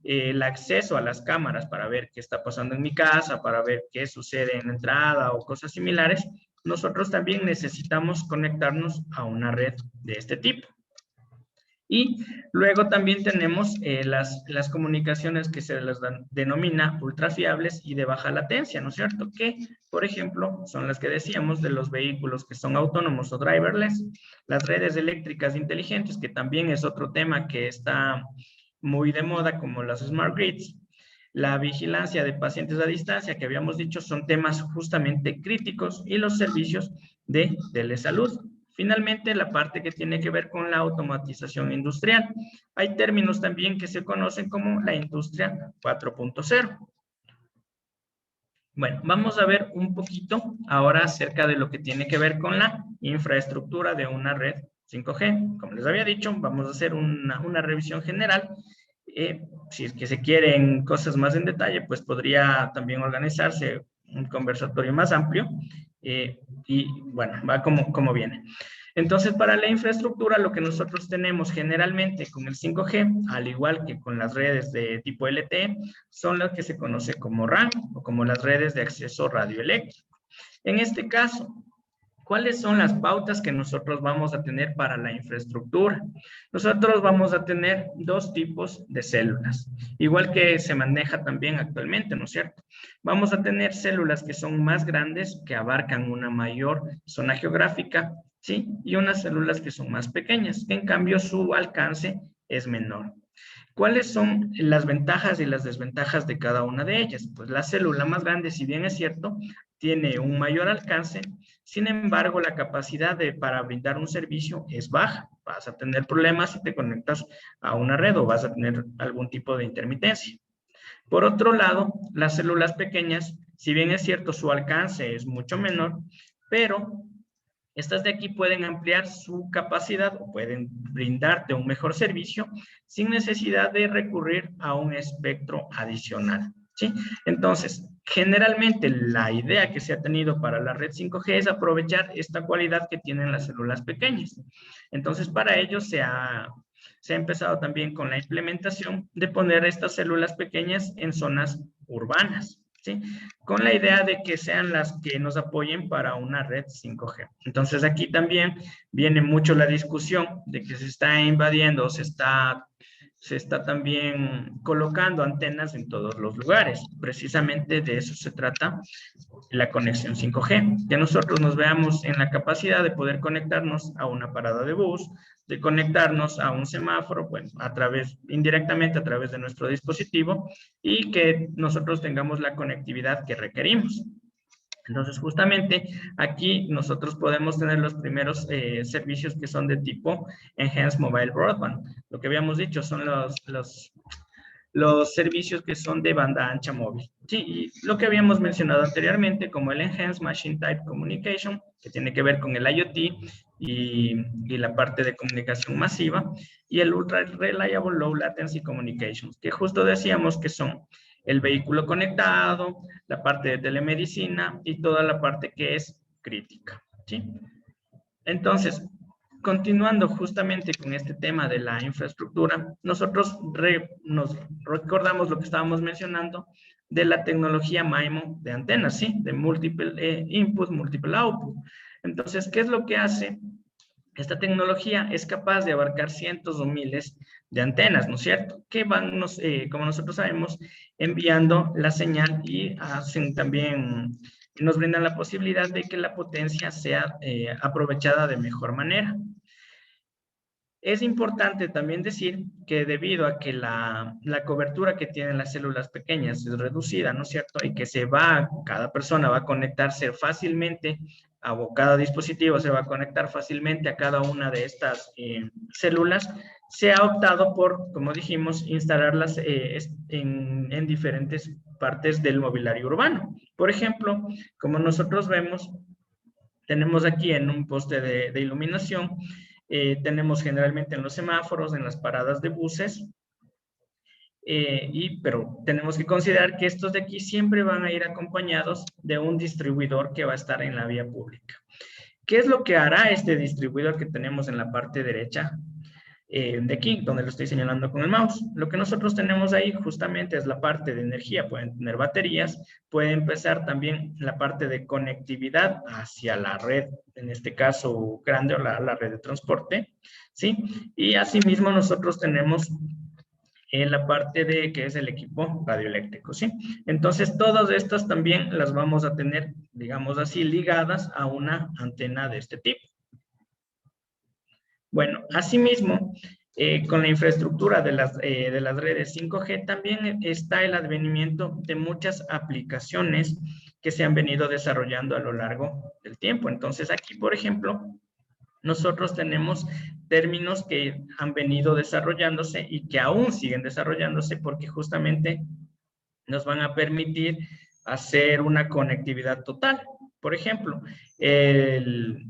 el acceso a las cámaras para ver qué está pasando en mi casa, para ver qué sucede en la entrada o cosas similares, nosotros también necesitamos conectarnos a una red de este tipo. Y luego también tenemos las comunicaciones que se les denomina ultrafiables y de baja latencia, ¿no es cierto? Que, por ejemplo, son las que decíamos de los vehículos que son autónomos o driverless, las redes eléctricas inteligentes, que también es otro tema que está muy de moda, como las smart grids, la vigilancia de pacientes a distancia, que habíamos dicho, son temas justamente críticos, y los servicios de telesalud. Finalmente, la parte que tiene que ver con la automatización industrial. Hay términos también que se conocen como la industria 4.0. Bueno, vamos a ver un poquito ahora acerca de lo que tiene que ver con la infraestructura de una red 5G. Como les había dicho, vamos a hacer una revisión general. Si es que se quieren cosas más en detalle, pues podría también organizarse un conversatorio más amplio. Y bueno, va como viene. Entonces, para la infraestructura, lo que nosotros tenemos generalmente con el 5G, al igual que con las redes de tipo LTE, son las que se conoce como RAN o como las redes de acceso radioeléctrico. En este caso, ¿cuáles son las pautas que nosotros vamos a tener para la infraestructura? Nosotros vamos a tener dos tipos de células, igual que se maneja también actualmente, ¿no es cierto? Vamos a tener células que son más grandes, que abarcan una mayor zona geográfica, ¿sí? Y unas células que son más pequeñas, que en cambio su alcance es menor. ¿Cuáles son las ventajas y las desventajas de cada una de ellas? Pues la célula más grande, si bien es cierto, tiene un mayor alcance, sin embargo, la capacidad para brindar un servicio es baja. Vas a tener problemas si te conectas a una red o vas a tener algún tipo de intermitencia. Por otro lado, las células pequeñas, si bien es cierto, su alcance es mucho menor, pero estas de aquí pueden ampliar su capacidad o pueden brindarte un mejor servicio sin necesidad de recurrir a un espectro adicional, ¿sí? Entonces, generalmente la idea que se ha tenido para la red 5G es aprovechar esta cualidad que tienen las células pequeñas. Entonces, para ello se ha empezado también con la implementación de poner estas células pequeñas en zonas urbanas, ¿sí? Con la idea de que sean las que nos apoyen para una red 5G. Entonces aquí también viene mucho la discusión de que se está invadiendo, se está también colocando antenas en todos los lugares. Precisamente de eso se trata la conexión 5G, que nosotros nos veamos en la capacidad de poder conectarnos a una parada de bus, de conectarnos a un semáforo, bueno, indirectamente a través de nuestro dispositivo, y que nosotros tengamos la conectividad que requerimos. Entonces, justamente aquí nosotros podemos tener los primeros servicios que son de tipo Enhanced Mobile Broadband. Lo que habíamos dicho son los servicios que son de banda ancha móvil. Sí, y lo que habíamos mencionado anteriormente, como el Enhanced Machine Type Communication, que tiene que ver con el IoT y la parte de comunicación masiva, y el Ultra Reliable Low Latency Communications, que justo decíamos que son el vehículo conectado, la parte de telemedicina y toda la parte que es crítica, ¿sí? Entonces, continuando justamente con este tema de la infraestructura, nosotros nos recordamos lo que estábamos mencionando de la tecnología MIMO de antenas, ¿sí? De Multiple Input, Multiple Output. Entonces, ¿qué es lo que hace? Esta tecnología es capaz de abarcar cientos o miles de antenas, ¿no es cierto? Que van, como nosotros sabemos, enviando la señal y hacen también, nos brindan la posibilidad de que la potencia sea aprovechada de mejor manera. Es importante también decir que debido a que la cobertura que tienen las células pequeñas es reducida, ¿no es cierto? Y que cada persona va a conectarse fácilmente, cada dispositivo se va a conectar fácilmente a cada una de estas células, se ha optado por, como dijimos, instalarlas en diferentes partes del mobiliario urbano. Por ejemplo, como nosotros vemos, tenemos aquí en un poste de iluminación, tenemos generalmente en los semáforos, en las paradas de buses, pero tenemos que considerar que estos de aquí siempre van a ir acompañados de un distribuidor que va a estar en la vía pública. ¿Qué es lo que hará este distribuidor que tenemos en la parte derecha de aquí, donde lo estoy señalando con el mouse? Lo que nosotros tenemos ahí justamente es la parte de energía. Pueden tener baterías, puede empezar también la parte de conectividad hacia la red, en este caso grande, o la red de transporte, ¿sí? Y asimismo nosotros tenemos en la parte de que es el equipo radioeléctrico, ¿sí? Entonces, todas estas también las vamos a tener, digamos así, ligadas a una antena de este tipo. Bueno, asimismo, con la infraestructura de las redes 5G también está el advenimiento de muchas aplicaciones que se han venido desarrollando a lo largo del tiempo. Entonces, aquí, por ejemplo, nosotros tenemos términos que han venido desarrollándose y que aún siguen desarrollándose porque justamente nos van a permitir hacer una conectividad total. Por ejemplo, el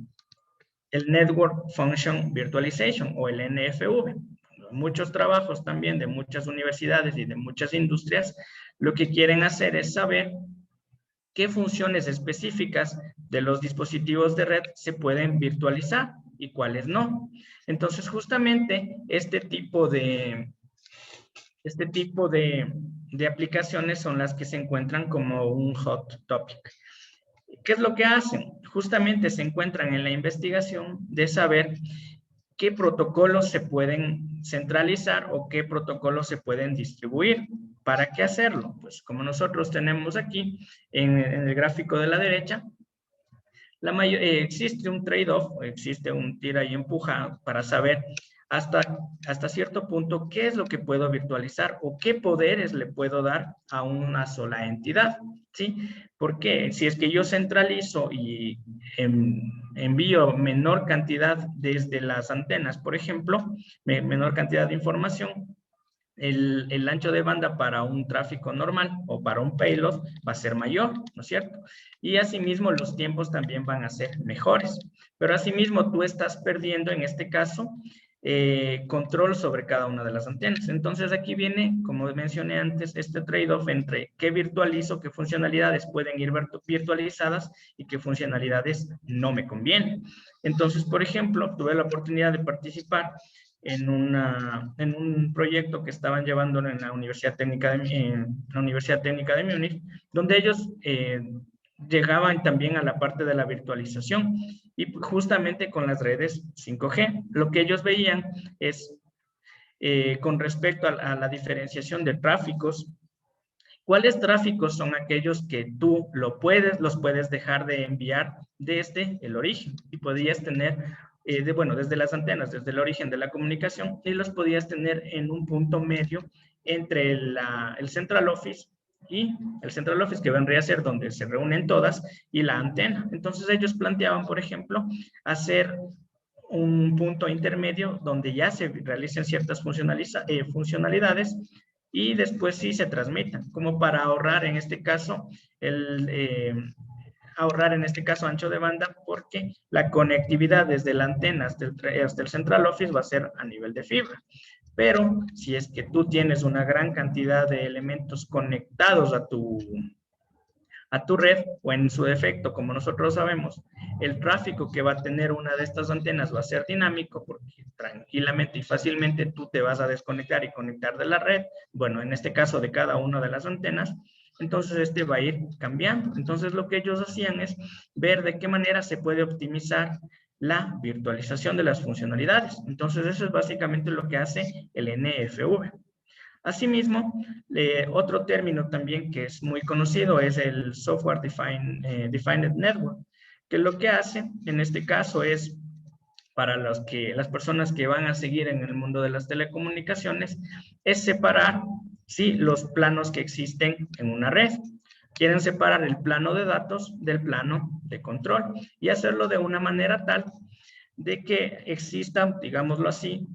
Network Function Virtualization o el NFV. Muchos trabajos también de muchas universidades y de muchas industrias lo que quieren hacer es saber qué funciones específicas de los dispositivos de red se pueden virtualizar y cuáles no. Entonces, justamente este tipo de aplicaciones son las que se encuentran como un hot topic. ¿Qué es lo que hacen? Justamente se encuentran en la investigación de saber qué protocolos se pueden centralizar o qué protocolos se pueden distribuir. ¿Para qué hacerlo? Pues como nosotros tenemos aquí en el gráfico de la derecha, existe un trade-off, existe un tira y empuja para saber hasta cierto punto qué es lo que puedo virtualizar o qué poderes le puedo dar a una sola entidad, ¿sí? Porque si es que yo centralizo y envío menor cantidad desde las antenas, por ejemplo, menor cantidad de información, el ancho de banda para un tráfico normal o para un payload va a ser mayor, ¿no es cierto? Y asimismo los tiempos también van a ser mejores. Pero asimismo tú estás perdiendo en este caso control sobre cada una de las antenas. Entonces aquí viene, como mencioné antes, este trade-off entre qué virtualizo, qué funcionalidades pueden ir virtualizadas y qué funcionalidades no me convienen. Entonces, por ejemplo, tuve la oportunidad de participar en un proyecto que estaban llevando en la Universidad Técnica de Múnich, donde ellos llegaban también a la parte de la virtualización y justamente con las redes 5G. Lo que ellos veían es, con respecto a la diferenciación de tráficos, ¿cuáles tráficos son aquellos que tú los puedes dejar de enviar desde el origen? Y podías tener, desde las antenas, desde el origen de la comunicación, y los podías tener en un punto medio entre el Central Office y el Central Office, que vendría a ser donde se reúnen todas, y la antena. Entonces ellos planteaban, por ejemplo, hacer un punto intermedio donde ya se realicen ciertas funcionalidades y después sí se transmitan, como para ahorrar en este caso ancho de banda, porque la conectividad desde la antena hasta el Central Office va a ser a nivel de fibra. Pero si es que tú tienes una gran cantidad de elementos conectados a tu red, o en su defecto, como nosotros sabemos, el tráfico que va a tener una de estas antenas va a ser dinámico, porque tranquilamente y fácilmente tú te vas a desconectar y conectar de la red, bueno, en este caso de cada una de las antenas, entonces este va a ir cambiando. Entonces lo que ellos hacían es ver de qué manera se puede optimizar la virtualización de las funcionalidades. Entonces eso es básicamente lo que hace el NFV. Asimismo, otro término también que es muy conocido es el Software Defined Network, que lo que hace en este caso es, para las personas que van a seguir en el mundo de las telecomunicaciones, es separar, sí, los planos que existen en una red. Quieren separar el plano de datos del plano de control y hacerlo de una manera tal de que exista, digámoslo así,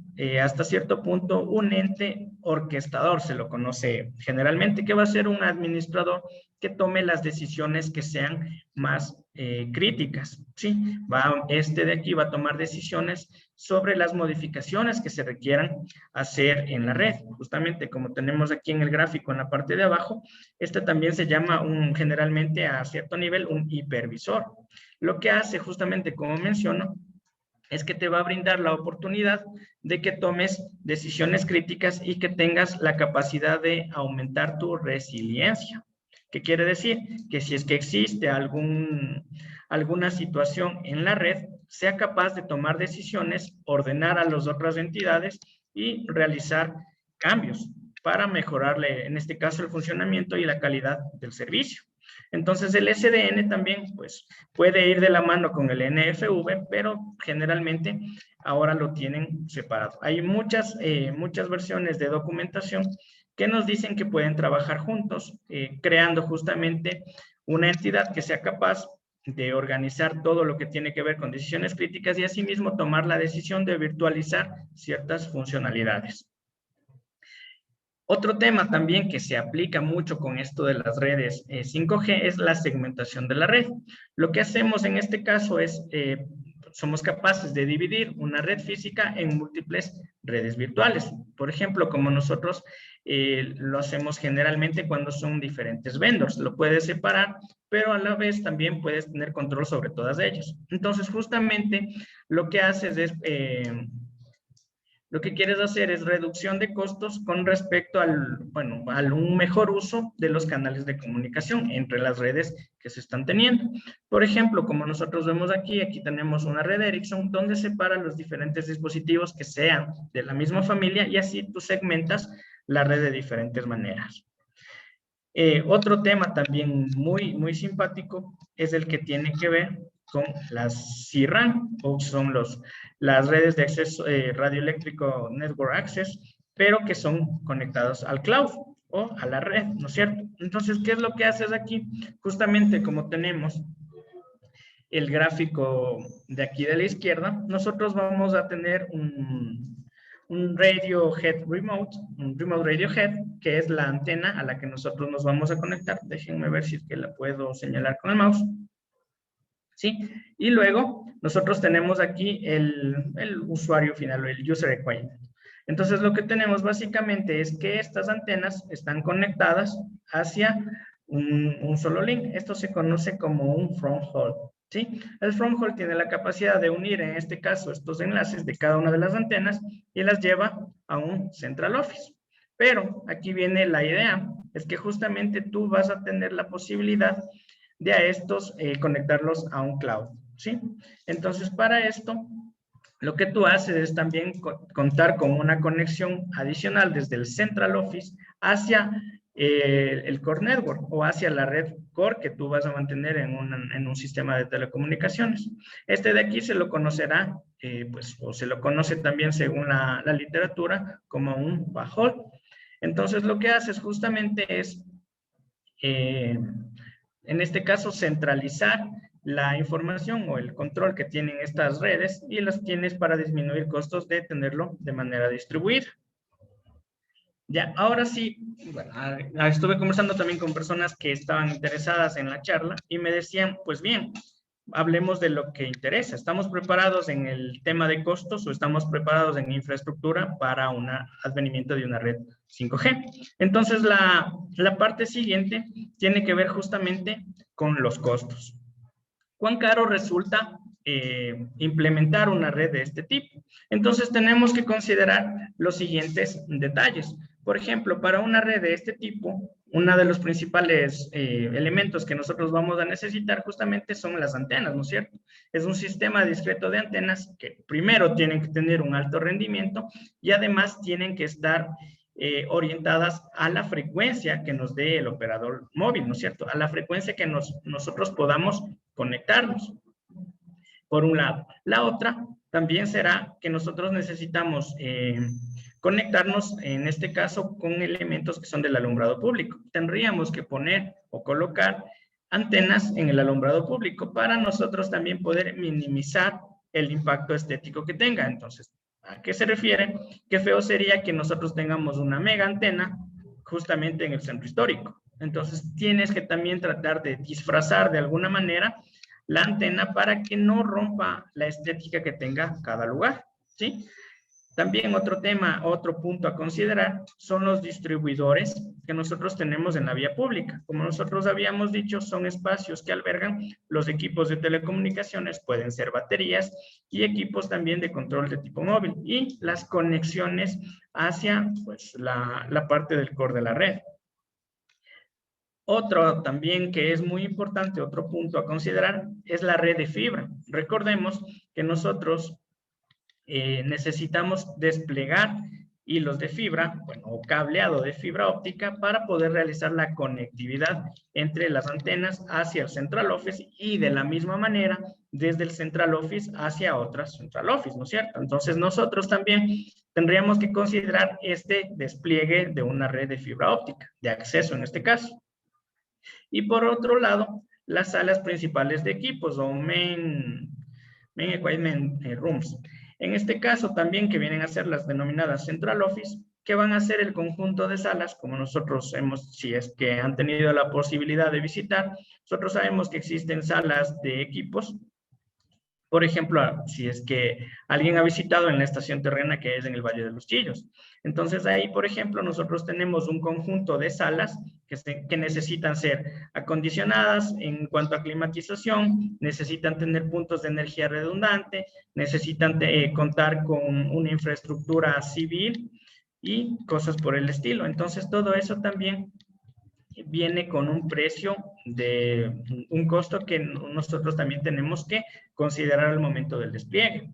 hasta cierto punto un ente orquestador, se lo conoce generalmente, que va a ser un administrador que tome las decisiones que sean más críticas, ¿sí? Este de aquí va a tomar decisiones sobre las modificaciones que se requieran hacer en la red. Justamente como tenemos aquí en el gráfico en la parte de abajo, este también se llama generalmente a cierto nivel un hipervisor. Lo que hace justamente, como menciono, es que te va a brindar la oportunidad de que tomes decisiones críticas y que tengas la capacidad de aumentar tu resiliencia. ¿Qué quiere decir? Que si es que existe alguna situación en la red, sea capaz de tomar decisiones, ordenar a las otras entidades y realizar cambios para mejorarle, en este caso, el funcionamiento y la calidad del servicio. Entonces el SDN también pues, puede ir de la mano con el NFV, pero generalmente ahora lo tienen separado. Hay muchas versiones de documentación que nos dicen que pueden trabajar juntos, creando justamente una entidad que sea capaz de organizar todo lo que tiene que ver con decisiones críticas y asimismo tomar la decisión de virtualizar ciertas funcionalidades. Otro tema también que se aplica mucho con esto de las redes 5G es la segmentación de la red. Lo que hacemos en este caso es, somos capaces de dividir una red física en múltiples redes virtuales. Por ejemplo, como nosotros lo hacemos generalmente cuando son diferentes vendors. Lo puedes separar, pero a la vez también puedes tener control sobre todas ellas. Entonces, justamente lo que haces es... lo que quieres hacer es reducción de costos con respecto al un mejor uso de los canales de comunicación entre las redes que se están teniendo. Por ejemplo, como nosotros vemos aquí tenemos una red Ericsson donde separa los diferentes dispositivos que sean de la misma familia y así tú segmentas la red de diferentes maneras. Otro tema también muy simpático es el que tiene que ver con las CRAN, o son las redes de acceso radioeléctrico Network Access, pero que son conectados al cloud o a la red, ¿no es cierto? Entonces, ¿qué es lo que haces aquí? Justamente como tenemos el gráfico de aquí de la izquierda, nosotros vamos a tener un radio head remote, un remote radio head, que es la antena a la que nosotros nos vamos a conectar. Déjenme ver si es que la puedo señalar con el mouse. ¿Sí? Y luego nosotros tenemos aquí el usuario final, el user requirement. Entonces lo que tenemos básicamente es que estas antenas están conectadas hacia un solo link. Esto se conoce como un front haul. ¿Sí? El front haul tiene la capacidad de unir, en este caso, estos enlaces de cada una de las antenas y las lleva a un central office. Pero aquí viene la idea, es que justamente tú vas a tener la posibilidad de a estos conectarlos a un cloud, ¿sí? Entonces, para esto, lo que tú haces es también contar con una conexión adicional desde el central office hacia el core network o hacia la red core que tú vas a mantener en un sistema de telecomunicaciones. Este de aquí se lo conocerá, o se lo conoce también según la literatura como un backhaul. Entonces, lo que haces justamente es, en este caso, centralizar la información o el control que tienen estas redes y las tienes para disminuir costos de tenerlo de manera distribuida. Ya, ahora sí, bueno, estuve conversando también con personas que estaban interesadas en la charla y me decían, pues bien, hablemos de lo que interesa. ¿Estamos preparados en el tema de costos o estamos preparados en infraestructura para un advenimiento de una red 5G? Entonces, la parte siguiente tiene que ver justamente con los costos. ¿Cuán caro resulta implementar una red de este tipo? Entonces, tenemos que considerar los siguientes detalles. Por ejemplo, para una red de este tipo, uno de los principales elementos que nosotros vamos a necesitar justamente son las antenas, ¿no es cierto? Es un sistema discreto de antenas que primero tienen que tener un alto rendimiento y además tienen que estar orientadas a la frecuencia que nos dé el operador móvil, ¿no es cierto? A la frecuencia que nosotros podamos conectarnos, por un lado. La otra también será que nosotros necesitamos conectarnos, en este caso, con elementos que son del alumbrado público. Tendríamos que poner o colocar antenas en el alumbrado público para nosotros también poder minimizar el impacto estético que tenga. Entonces, ¿A qué se refiere? Que feo sería que nosotros tengamos una mega antena justamente en el centro histórico. Entonces tienes que también tratar de disfrazar de alguna manera la antena para que no rompa la estética que tenga cada lugar, ¿sí? También otro tema, otro punto a considerar son los distribuidores que nosotros tenemos en la vía pública. Como nosotros habíamos dicho, son espacios que albergan los equipos de telecomunicaciones, pueden ser baterías y equipos también de control de tipo móvil y las conexiones hacia pues, la parte del core de la red. Otro también que es muy importante, otro punto a considerar, es la red de fibra. Recordemos que nosotros necesitamos desplegar hilos de fibra, bueno, o cableado de fibra óptica para poder realizar la conectividad entre las antenas hacia el Central Office y de la misma manera desde el Central Office hacia otras Central Office, ¿no es cierto? Entonces nosotros también tendríamos que considerar este despliegue de una red de fibra óptica, de acceso en este caso. Y por otro lado, las salas principales de equipos o main equipment rooms. En este caso también que vienen a ser las denominadas Central Office, que van a ser el conjunto de salas, como nosotros hemos, si es que han tenido la posibilidad de visitar, nosotros sabemos que existen salas de equipos. Por ejemplo, si es que alguien ha visitado en la estación terrena que es en el Valle de los Chillos. Entonces ahí, por ejemplo, nosotros tenemos un conjunto de salas que necesitan ser acondicionadas en cuanto a climatización, necesitan tener puntos de energía redundante, necesitan contar con una infraestructura civil y cosas por el estilo. Entonces todo eso también viene con un precio de un costo que nosotros también tenemos que considerar al momento del despliegue.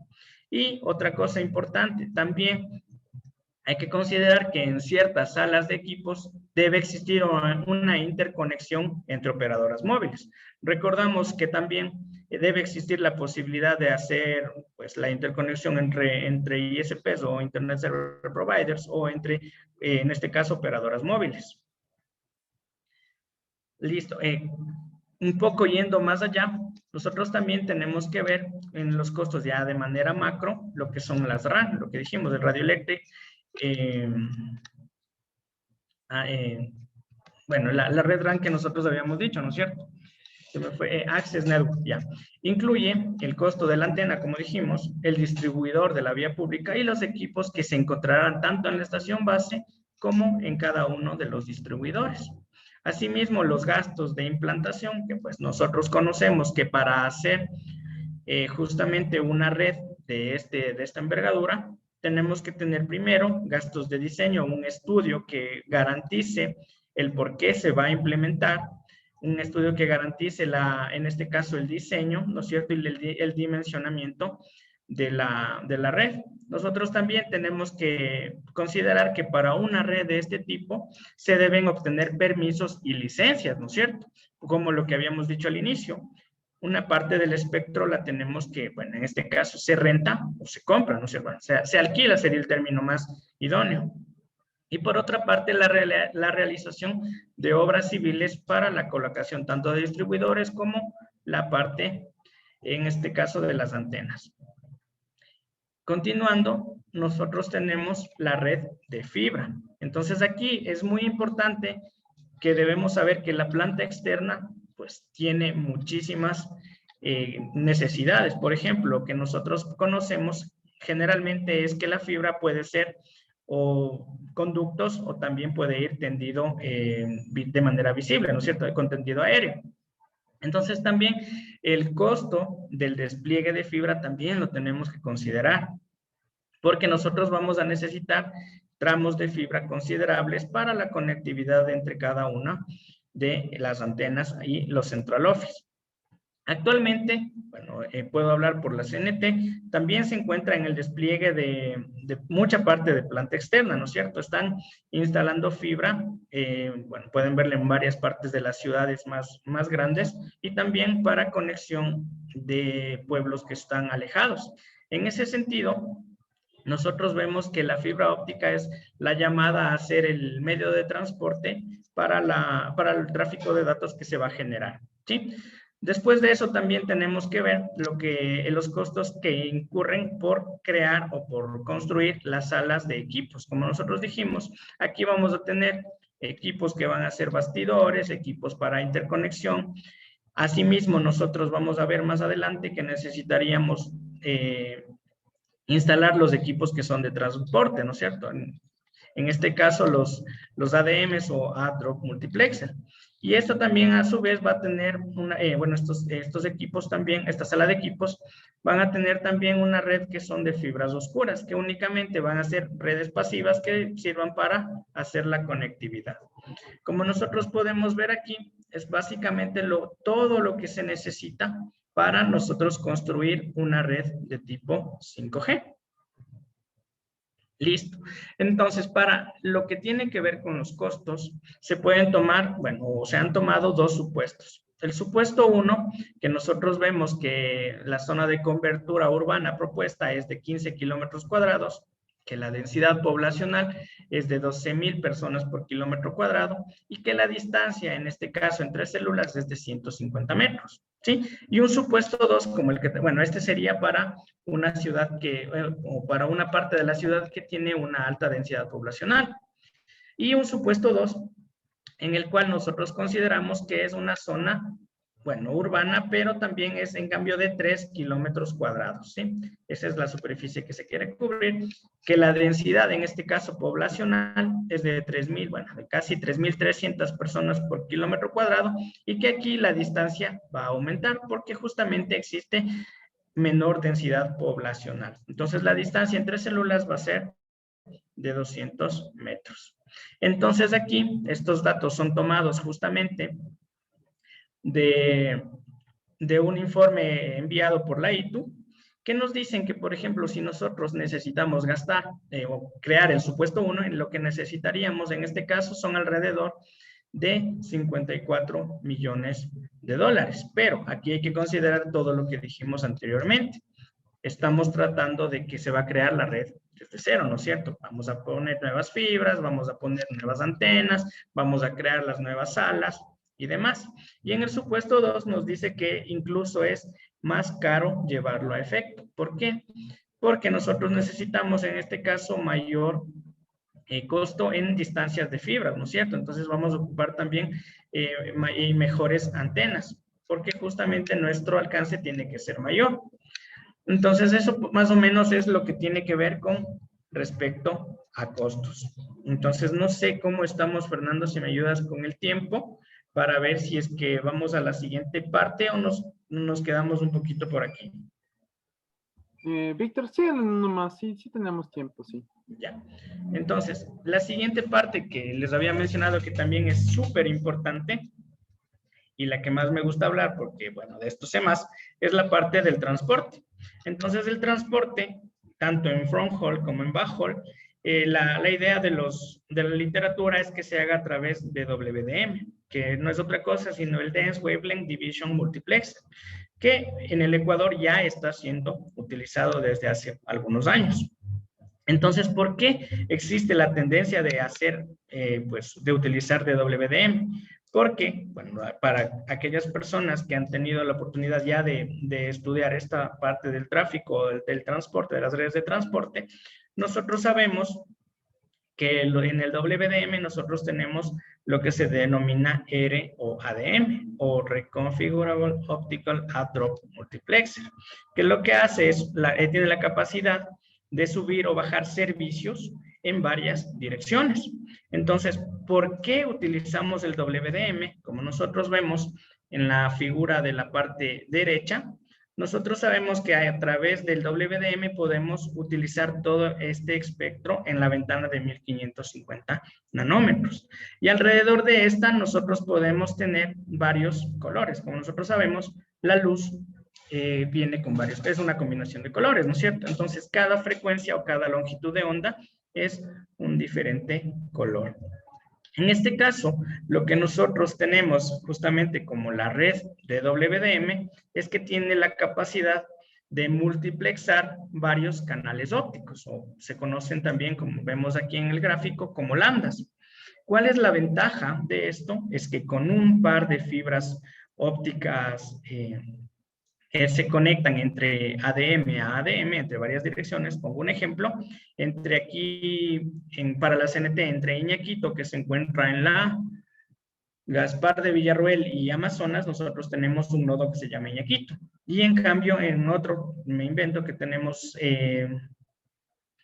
Y otra cosa importante, también hay que considerar que en ciertas salas de equipos debe existir una interconexión entre operadoras móviles. Recordamos que también debe existir la posibilidad de hacer pues, la interconexión entre ISPs o Internet Service Providers o entre, en este caso, operadoras móviles. Listo. Un poco yendo más allá, nosotros también tenemos que ver en los costos ya de manera macro lo que son las RAN, lo que dijimos, el Radio Electric. Bueno, la red RAN que nosotros habíamos dicho, ¿no es cierto? Se me fue, Access Network, ya. Incluye el costo de la antena, como dijimos, el distribuidor de la vía pública y los equipos que se encontrarán tanto en la estación base como en cada uno de los distribuidores. Asimismo, los gastos de implantación, que pues nosotros conocemos que para hacer justamente una red de esta envergadura, tenemos que tener primero gastos de diseño, un estudio que garantice el por qué se va a implementar, un estudio que garantice, en este caso, el diseño, ¿no es cierto?, y el dimensionamiento de la red. Nosotros también tenemos que considerar que para una red de este tipo se deben obtener permisos y licencias, ¿no es cierto? Como lo que habíamos dicho al inicio. Una parte del espectro la tenemos que, bueno, en este caso se renta o se compra, ¿no es cierto? Bueno, se alquila sería el término más idóneo. Y por otra parte, la realización de obras civiles para la colocación tanto de distribuidores como la parte, en este caso, de las antenas. Continuando, nosotros tenemos la red de fibra. Entonces aquí es muy importante que debemos saber que la planta externa pues tiene muchísimas necesidades. Por ejemplo, que nosotros conocemos generalmente es que la fibra puede ser o conductos o también puede ir tendido de manera visible, ¿no es cierto?, con tendido aéreo. Entonces también el costo del despliegue de fibra también lo tenemos que considerar, porque nosotros vamos a necesitar tramos de fibra considerables para la conectividad entre cada una de las antenas y los Central Office. Actualmente, bueno, puedo hablar por la CNT, también se encuentra en el despliegue de mucha parte de planta externa, ¿no es cierto? Están instalando fibra, bueno, pueden verla en varias partes de las ciudades más grandes y también para conexión de pueblos que están alejados. En ese sentido, nosotros vemos que la fibra óptica es la llamada a ser el medio de transporte para el tráfico de datos que se va a generar, ¿sí? Después de eso también tenemos que ver los costos que incurren por crear o por construir las salas de equipos. Como nosotros dijimos, aquí vamos a tener equipos que van a ser bastidores, equipos para interconexión. Asimismo, nosotros vamos a ver más adelante que necesitaríamos instalar los equipos que son de transporte, ¿no es cierto? En este caso, los ADMs o Add-Drop Multiplexer. Y esto también a su vez va a tener bueno, estos equipos también, esta sala de equipos, van a tener también una red que son de fibras oscuras, que únicamente van a ser redes pasivas que sirvan para hacer la conectividad. Como nosotros podemos ver aquí, es básicamente todo lo que se necesita para nosotros construir una red de tipo 5G. Listo. Entonces, para lo que tiene que ver con los costos, se pueden tomar, bueno, o se han tomado dos supuestos. El supuesto 1, que nosotros vemos que la zona de cobertura urbana propuesta es de 15 kilómetros cuadrados, que la densidad poblacional es de 12,000 personas por kilómetro cuadrado y que la distancia, en este caso, entre células es de 150 metros, ¿sí? Y un supuesto 2, como el que, bueno, este sería para una ciudad o para una parte de la ciudad que tiene una alta densidad poblacional. Y un supuesto 2, en el cual nosotros consideramos que es una zona, bueno, urbana, pero también es en cambio de 3 kilómetros cuadrados, ¿sí? Esa es la superficie que se quiere cubrir, que la densidad, en este caso poblacional, es de 3,000, bueno, de casi 3,300 personas por kilómetro cuadrado, y que aquí la distancia va a aumentar porque justamente existe menor densidad poblacional. Entonces, la distancia entre células va a ser de 200 metros. Entonces, aquí, estos datos son tomados justamente de un informe enviado por la ITU, que nos dicen que, por ejemplo, si nosotros necesitamos gastar o crear el supuesto 1, en lo que necesitaríamos en este caso son alrededor de 54 millones de dólares. Pero aquí hay que considerar todo lo que dijimos anteriormente. Estamos tratando de que se va a crear la red desde cero, ¿no es cierto? Vamos a poner nuevas fibras, vamos a poner nuevas antenas, vamos a crear las nuevas salas y demás. Y en el supuesto 2 nos dice que incluso es más caro llevarlo a efecto. ¿Por qué? Porque nosotros necesitamos en este caso mayor costo en distancias de fibras, ¿no es cierto? Entonces vamos a ocupar también mejores antenas, porque justamente nuestro alcance tiene que ser mayor. Entonces eso más o menos es lo que tiene que ver con respecto a costos. Entonces no sé cómo estamos, Fernando, si me ayudas con el tiempo para ver si es que vamos a la siguiente parte o nos quedamos un poquito por aquí. Víctor, sí, nomás, sí tenemos tiempo, sí. Ya. Entonces, la siguiente parte que les había mencionado que también es súper importante y la que más me gusta hablar, porque, bueno, de esto sé más, es la parte del transporte. Entonces, el transporte, tanto en front haul como en back haul, la idea de la literatura es que se haga a través de WDM, que no es otra cosa sino el Dense Wavelength Division Multiplexer, que en el Ecuador ya está siendo utilizado desde hace algunos años. Entonces, ¿por qué existe la tendencia de de utilizar DWDM? Porque, bueno, para aquellas personas que han tenido la oportunidad ya de estudiar esta parte del tráfico, del transporte, de las redes de transporte, nosotros sabemos que en el WDM nosotros tenemos lo que se denomina R o ADM, o Reconfigurable Optical Add-Drop Multiplexer, que lo que hace es, tiene la capacidad de subir o bajar servicios en varias direcciones. Entonces, ¿por qué utilizamos el WDM? Como nosotros vemos en la figura de la parte derecha, nosotros sabemos que a través del WDM podemos utilizar todo este espectro en la ventana de 1550 nanómetros. Y alrededor de esta nosotros podemos tener varios colores. Como nosotros sabemos, la luz viene con varios, es una combinación de colores, ¿no es cierto? Entonces, cada frecuencia o cada longitud de onda es un diferente color. En este caso, lo que nosotros tenemos justamente como la red de WDM es que tiene la capacidad de multiplexar varios canales ópticos, o se conocen también, como vemos aquí en el gráfico, como lambdas. ¿Cuál es la ventaja de esto? Es que con un par de fibras ópticas que se conectan entre ADM a ADM, entre varias direcciones. Pongo un ejemplo, entre aquí, para la CNT, entre Iñaquito, que se encuentra en la Gaspar de Villarroel y Amazonas, nosotros tenemos un nodo que se llama Iñaquito. Y en cambio, en otro, me invento que tenemos,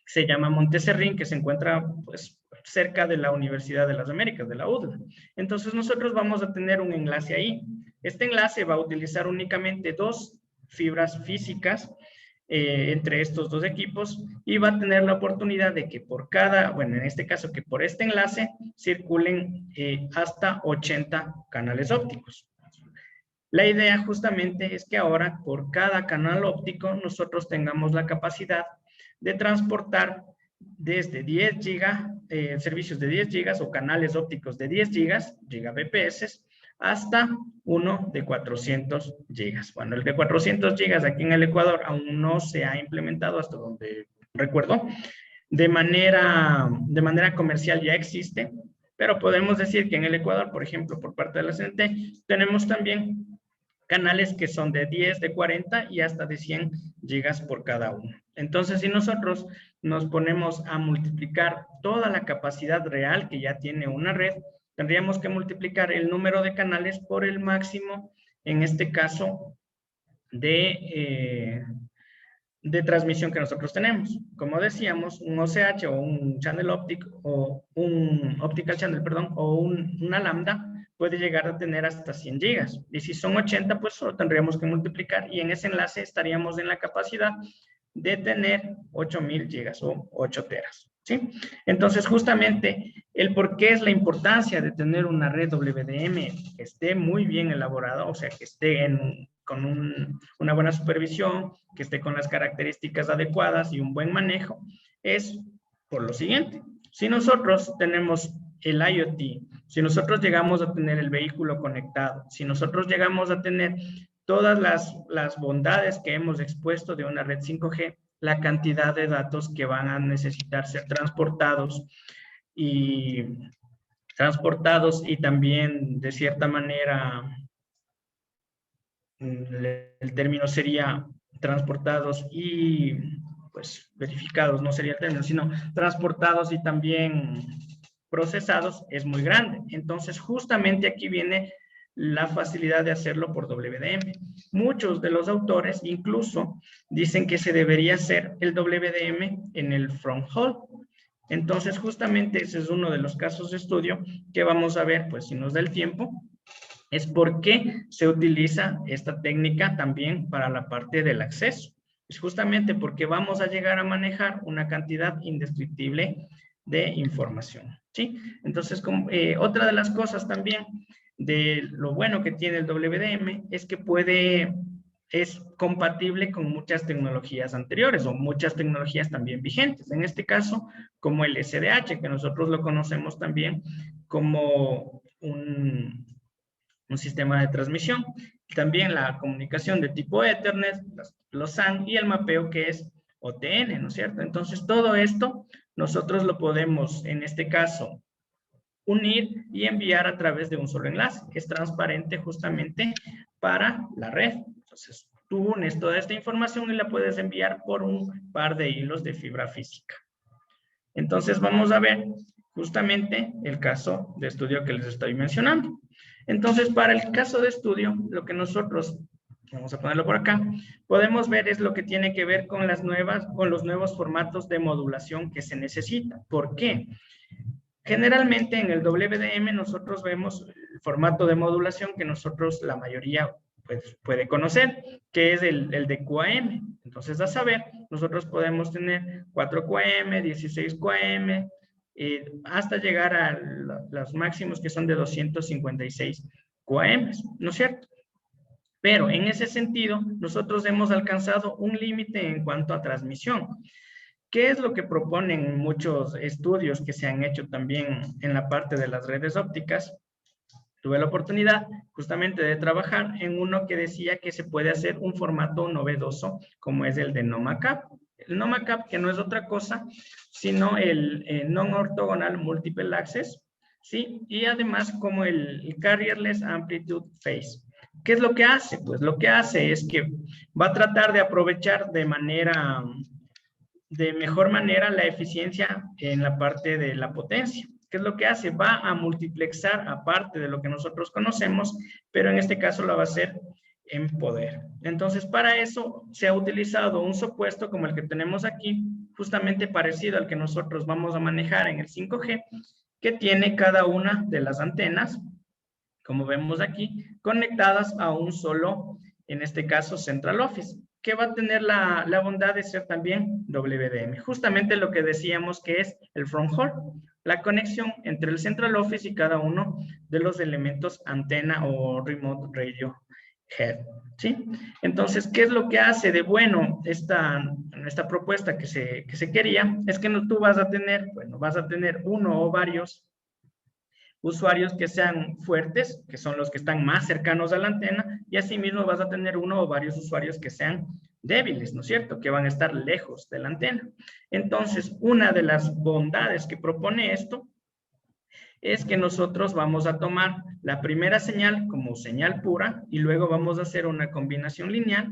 se llama Monteserrín, que se encuentra pues cerca de la Universidad de las Américas, de la UDLA. Entonces nosotros vamos a tener un enlace ahí. Este enlace va a utilizar únicamente 2 fibras físicas entre estos 2 equipos y va a tener la oportunidad de que por cada, bueno, en este caso que por este enlace circulen hasta 80 canales ópticos. La idea justamente es que ahora por cada canal óptico nosotros tengamos la capacidad de transportar desde 10 GB, servicios de 10 GB o canales ópticos de 10 gigabps, hasta uno de 400 GB. Bueno, el de 400 GB aquí en el Ecuador aún no se ha implementado hasta donde recuerdo. De manera comercial ya existe, pero podemos decir que en el Ecuador, por ejemplo, por parte de la CNT, tenemos también canales que son de 10, de 40 y hasta de 100 gigas por cada uno. Entonces, si nosotros nos ponemos a multiplicar toda la capacidad real que ya tiene una red, tendríamos que multiplicar el número de canales por el máximo, en este caso, de transmisión que nosotros tenemos. Como decíamos, un OCH o un channel optic o un optical channel, perdón, o una lambda puede llegar a tener hasta 100 gigas. Y si son 80, pues solo tendríamos que multiplicar y en ese enlace estaríamos en la capacidad de tener 8000 gigas o 8 teras. ¿Sí? Entonces, justamente, el por qué es la importancia de tener una red WDM que esté muy bien elaborada, o sea, que esté con una buena supervisión, que esté con las características adecuadas y un buen manejo, es por lo siguiente. Si nosotros tenemos el IoT, si nosotros llegamos a tener el vehículo conectado, si nosotros llegamos a tener todas las bondades que hemos expuesto de una red 5G, la cantidad de datos que van a necesitar ser transportados y también, de cierta manera, el término sería transportados y, pues, verificados, no sería el término, sino transportados y también procesados, es muy grande. Entonces, justamente aquí viene la facilidad de hacerlo por WDM. Muchos de los autores incluso dicen que se debería hacer el WDM en el front haul. Entonces, justamente ese es uno de los casos de estudio que vamos a ver, pues si nos da el tiempo, es por qué se utiliza esta técnica también para la parte del acceso. Es justamente porque vamos a llegar a manejar una cantidad indescriptible de información, ¿sí? Entonces, otra de las cosas también de lo bueno que tiene el WDM es que es compatible con muchas tecnologías anteriores o muchas tecnologías también vigentes. En este caso, como el SDH, que nosotros lo conocemos también como un sistema de transmisión. También la comunicación de tipo Ethernet, los SAN y el mapeo que es OTN, ¿no es cierto? Entonces, todo esto nosotros lo podemos, en este caso, unir y enviar a través de un solo enlace, que es transparente justamente para la red. Entonces, tú unes toda esta información y la puedes enviar por un par de hilos de fibra física. Entonces, vamos a ver justamente el caso de estudio que les estoy mencionando. Entonces, para el caso de estudio, lo que nosotros, vamos a ponerlo por acá, podemos ver es lo que tiene que ver con los nuevos formatos de modulación que se necesitan. ¿Por qué? Generalmente en el WDM nosotros vemos el formato de modulación que nosotros, la mayoría, pues, puede conocer, que es el de QAM. Entonces, a saber, nosotros podemos tener 4 QAM, 16 QAM, hasta llegar a los máximos que son de 256 QAM, ¿no es cierto? Pero en ese sentido, nosotros hemos alcanzado un límite en cuanto a transmisión. ¿Qué es lo que proponen muchos estudios que se han hecho también en la parte de las redes ópticas? Tuve la oportunidad justamente de trabajar en uno que decía que se puede hacer un formato novedoso como es el de NOMACAP. El NOMACAP, que no es otra cosa, sino el Non-Orthogonal Multiple Access, ¿sí? Y además como el Carrierless Amplitude Phase. ¿Qué es lo que hace? Pues lo que hace es que va a tratar de aprovechar de mejor manera la eficiencia en la parte de la potencia. ¿Qué es lo que hace? Va a multiplexar aparte de lo que nosotros conocemos, pero en este caso lo va a hacer en poder. Entonces, para eso se ha utilizado un supuesto como el que tenemos aquí, justamente parecido al que nosotros vamos a manejar en el 5G, que tiene cada una de las antenas, como vemos aquí, conectadas a un solo, en este caso, Central Office, que va a tener la bondad de ser también WDM. Justamente lo que decíamos que es el front hall, la conexión entre el Central Office y cada uno de los elementos antena o remote radio head, ¿sí? Entonces, ¿qué es lo que hace de bueno esta propuesta que se quería? Es que no, tú vas a tener, bueno, vas a tener uno o varios usuarios que sean fuertes, que son los que están más cercanos a la antena, y asimismo vas a tener uno o varios usuarios que sean débiles, ¿no es cierto? Que van a estar lejos de la antena. Entonces, una de las bondades que propone esto es que nosotros vamos a tomar la primera señal como señal pura y luego vamos a hacer una combinación lineal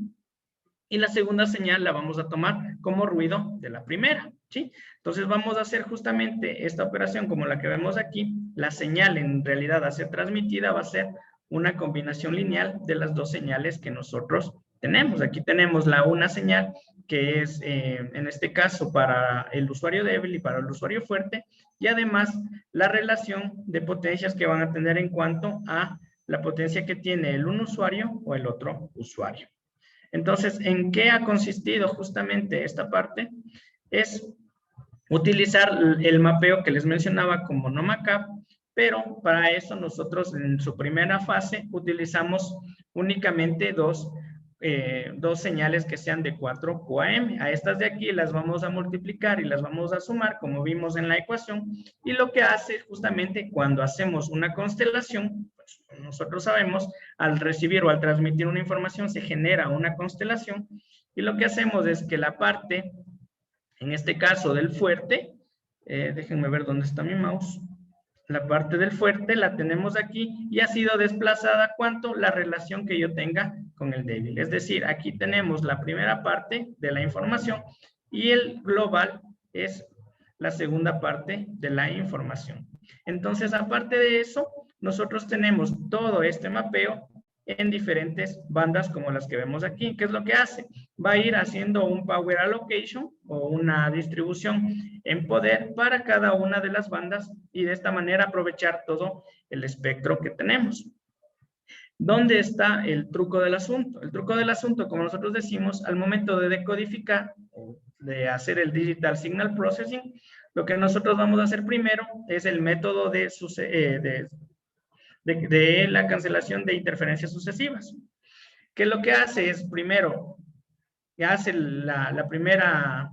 y la segunda señal la vamos a tomar como ruido de la primera, ¿sí? Entonces vamos a hacer justamente esta operación como la que vemos aquí. La señal en realidad a ser transmitida va a ser una combinación lineal de las dos señales que nosotros tenemos. Aquí tenemos una señal que es, en este caso, para el usuario débil y para el usuario fuerte, y además la relación de potencias que van a tener en cuanto a la potencia que tiene el un usuario o el otro usuario. Entonces, ¿en qué ha consistido justamente esta parte? Es utilizar el mapeo que les mencionaba como NOMACAP, pero para eso nosotros en su primera fase utilizamos únicamente dos señales que sean de 4 QAM. A estas de aquí las vamos a multiplicar y las vamos a sumar, como vimos en la ecuación, y lo que hace justamente cuando hacemos una constelación, pues nosotros sabemos, al recibir o al transmitir una información se genera una constelación, y lo que hacemos es que la parte, en este caso del fuerte, déjenme ver dónde está mi mouse, la parte del fuerte la tenemos aquí y ha sido desplazada ¿cuánto? La relación que yo tenga con el débil. Es decir, aquí tenemos la primera parte de la información y el global es la segunda parte de la información. Entonces, aparte de eso, nosotros tenemos todo este mapeo en diferentes bandas como las que vemos aquí. ¿Qué es lo que hace? Va a ir haciendo un power allocation o una distribución en poder para cada una de las bandas y de esta manera aprovechar todo el espectro que tenemos. ¿Dónde está el truco del asunto? El truco del asunto, como nosotros decimos, al momento de decodificar o de hacer el Digital Signal Processing, lo que nosotros vamos a hacer primero es el método de la cancelación de interferencias sucesivas. Que lo que hace es, primero, hace la primera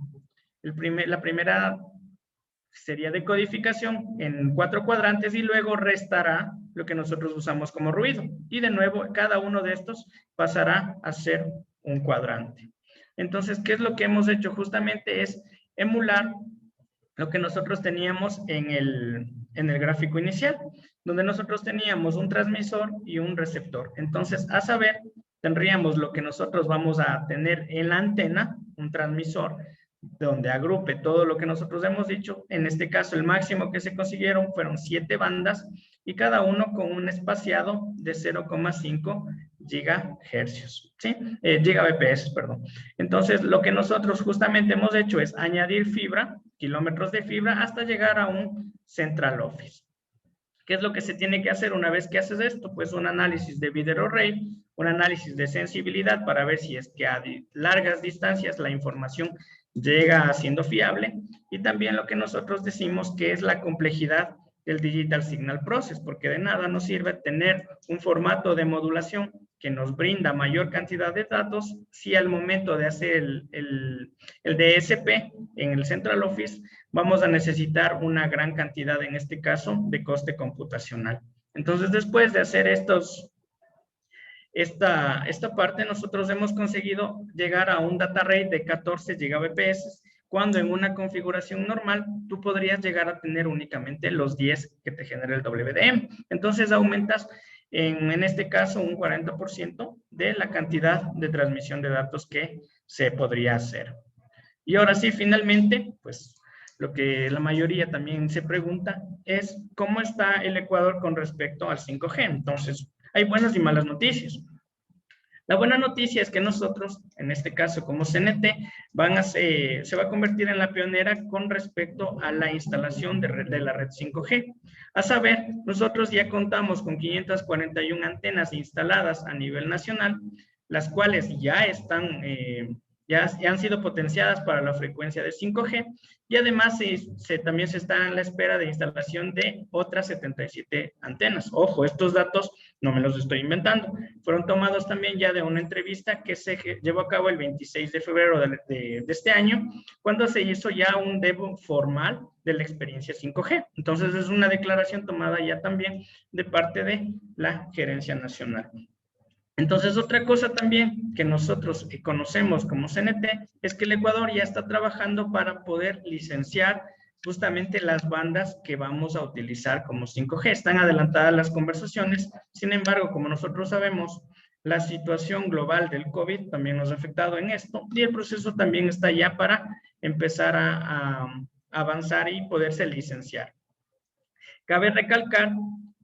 sería decodificación en 4 cuadrantes y luego restará lo que nosotros usamos como ruido. Y de nuevo, cada uno de estos pasará a ser un cuadrante. Entonces, ¿qué es lo que hemos hecho? Justamente es emular lo que nosotros teníamos en el gráfico inicial, donde nosotros teníamos un transmisor y un receptor. Entonces, a saber, tendríamos lo que nosotros vamos a tener en la antena, un transmisor, donde agrupe todo lo que nosotros hemos dicho. En este caso, el máximo que se consiguieron fueron 7 bandas y cada uno con un espaciado de 0,5 gigahercios, ¿sí? Gigabps, perdón. Entonces, lo que nosotros justamente hemos hecho es añadir fibra, kilómetros de fibra, hasta llegar a un Central Office. ¿Qué es lo que se tiene que hacer una vez que haces esto? Pues un análisis de bit error rate, un análisis de sensibilidad para ver si es que a largas distancias la información llega siendo fiable, y también lo que nosotros decimos que es la complejidad del Digital Signal Process, porque de nada nos sirve tener un formato de modulación que nos brinda mayor cantidad de datos si al momento de hacer el DSP en el Central Office vamos a necesitar una gran cantidad, en este caso, de coste computacional. Entonces, después de hacer esta parte, nosotros hemos conseguido llegar a un data rate de 14 gigabps, cuando en una configuración normal tú podrías llegar a tener únicamente los 10 que te genera el WDM. Entonces aumentas en este caso un 40% de la cantidad de transmisión de datos que se podría hacer. Y ahora sí, finalmente, pues lo que la mayoría también se pregunta es cómo está el Ecuador con respecto al 5G. Entonces, hay buenas y malas noticias. La buena noticia es que nosotros, en este caso como CNT, se va a convertir en la pionera con respecto a la instalación de la red 5G. A saber, nosotros ya contamos con 541 antenas instaladas a nivel nacional, las cuales ya están, ya han sido potenciadas para la frecuencia de 5G, y además también se está en la espera de instalación de otras 77 antenas. Ojo, estos datos no me los estoy inventando, fueron tomados también ya de una entrevista que se llevó a cabo el 26 de febrero de este año, cuando se hizo ya un demo formal de la experiencia 5G. Entonces es una declaración tomada ya también de parte de la Gerencia Nacional. Entonces, otra cosa también que nosotros conocemos como CNT es que el Ecuador ya está trabajando para poder licenciar justamente las bandas que vamos a utilizar como 5G. Están adelantadas las conversaciones, sin embargo, como nosotros sabemos, la situación global del COVID también nos ha afectado en esto y el proceso también está ya para empezar a avanzar y poderse licenciar. Cabe recalcar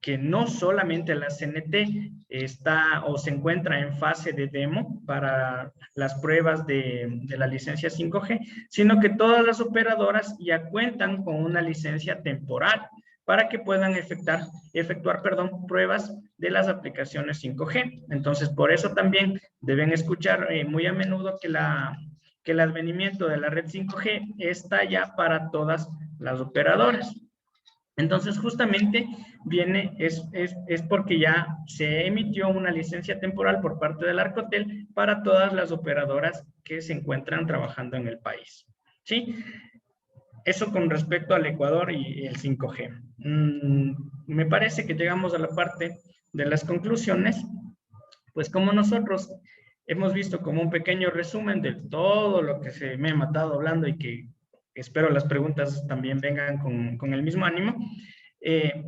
que no solamente la CNT está o se encuentra en fase de demo para las pruebas de la licencia 5G, sino que todas las operadoras ya cuentan con una licencia temporal para que puedan efectuar pruebas de las aplicaciones 5G. Entonces, por eso también deben escuchar muy a menudo que el advenimiento de la red 5G está ya para todas las operadoras. Entonces, justamente es porque ya se emitió una licencia temporal por parte del Arcotel para todas las operadoras que se encuentran trabajando en el país. ¿Sí? Eso con respecto al Ecuador y el 5G. Me parece que llegamos a la parte de las conclusiones, pues como nosotros hemos visto como un pequeño resumen de todo lo que se me ha matado hablando y que espero las preguntas también vengan con el mismo ánimo.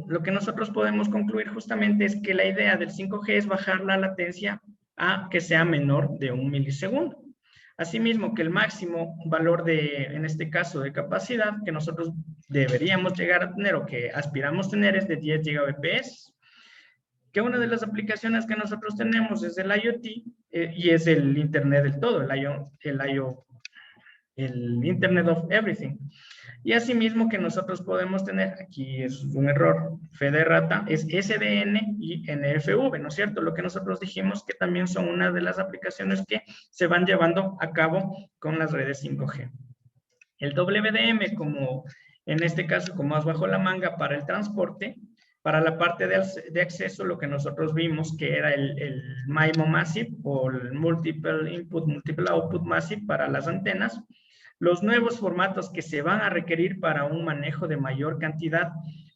Lo que nosotros podemos concluir justamente es que la idea del 5G es bajar la latencia a que sea menor de 1 milisegundo. Asimismo, que el máximo valor en este caso, de capacidad que nosotros deberíamos llegar a tener o que aspiramos tener es de 10 Gbps. Que una de las aplicaciones que nosotros tenemos es el IoT y es el Internet del todo, el Internet of Everything. Y asimismo que nosotros podemos tener, aquí es un error, fe de rata, es SDN y NFV, ¿no es cierto? Lo que nosotros dijimos que también son una de las aplicaciones que se van llevando a cabo con las redes 5G. El WDM, como en este caso, como más bajo la manga para el transporte, para la parte de acceso, lo que nosotros vimos que era el MIMO Massive o el Multiple Input, Multiple Output Massive para las antenas. Los nuevos formatos que se van a requerir para un manejo de mayor cantidad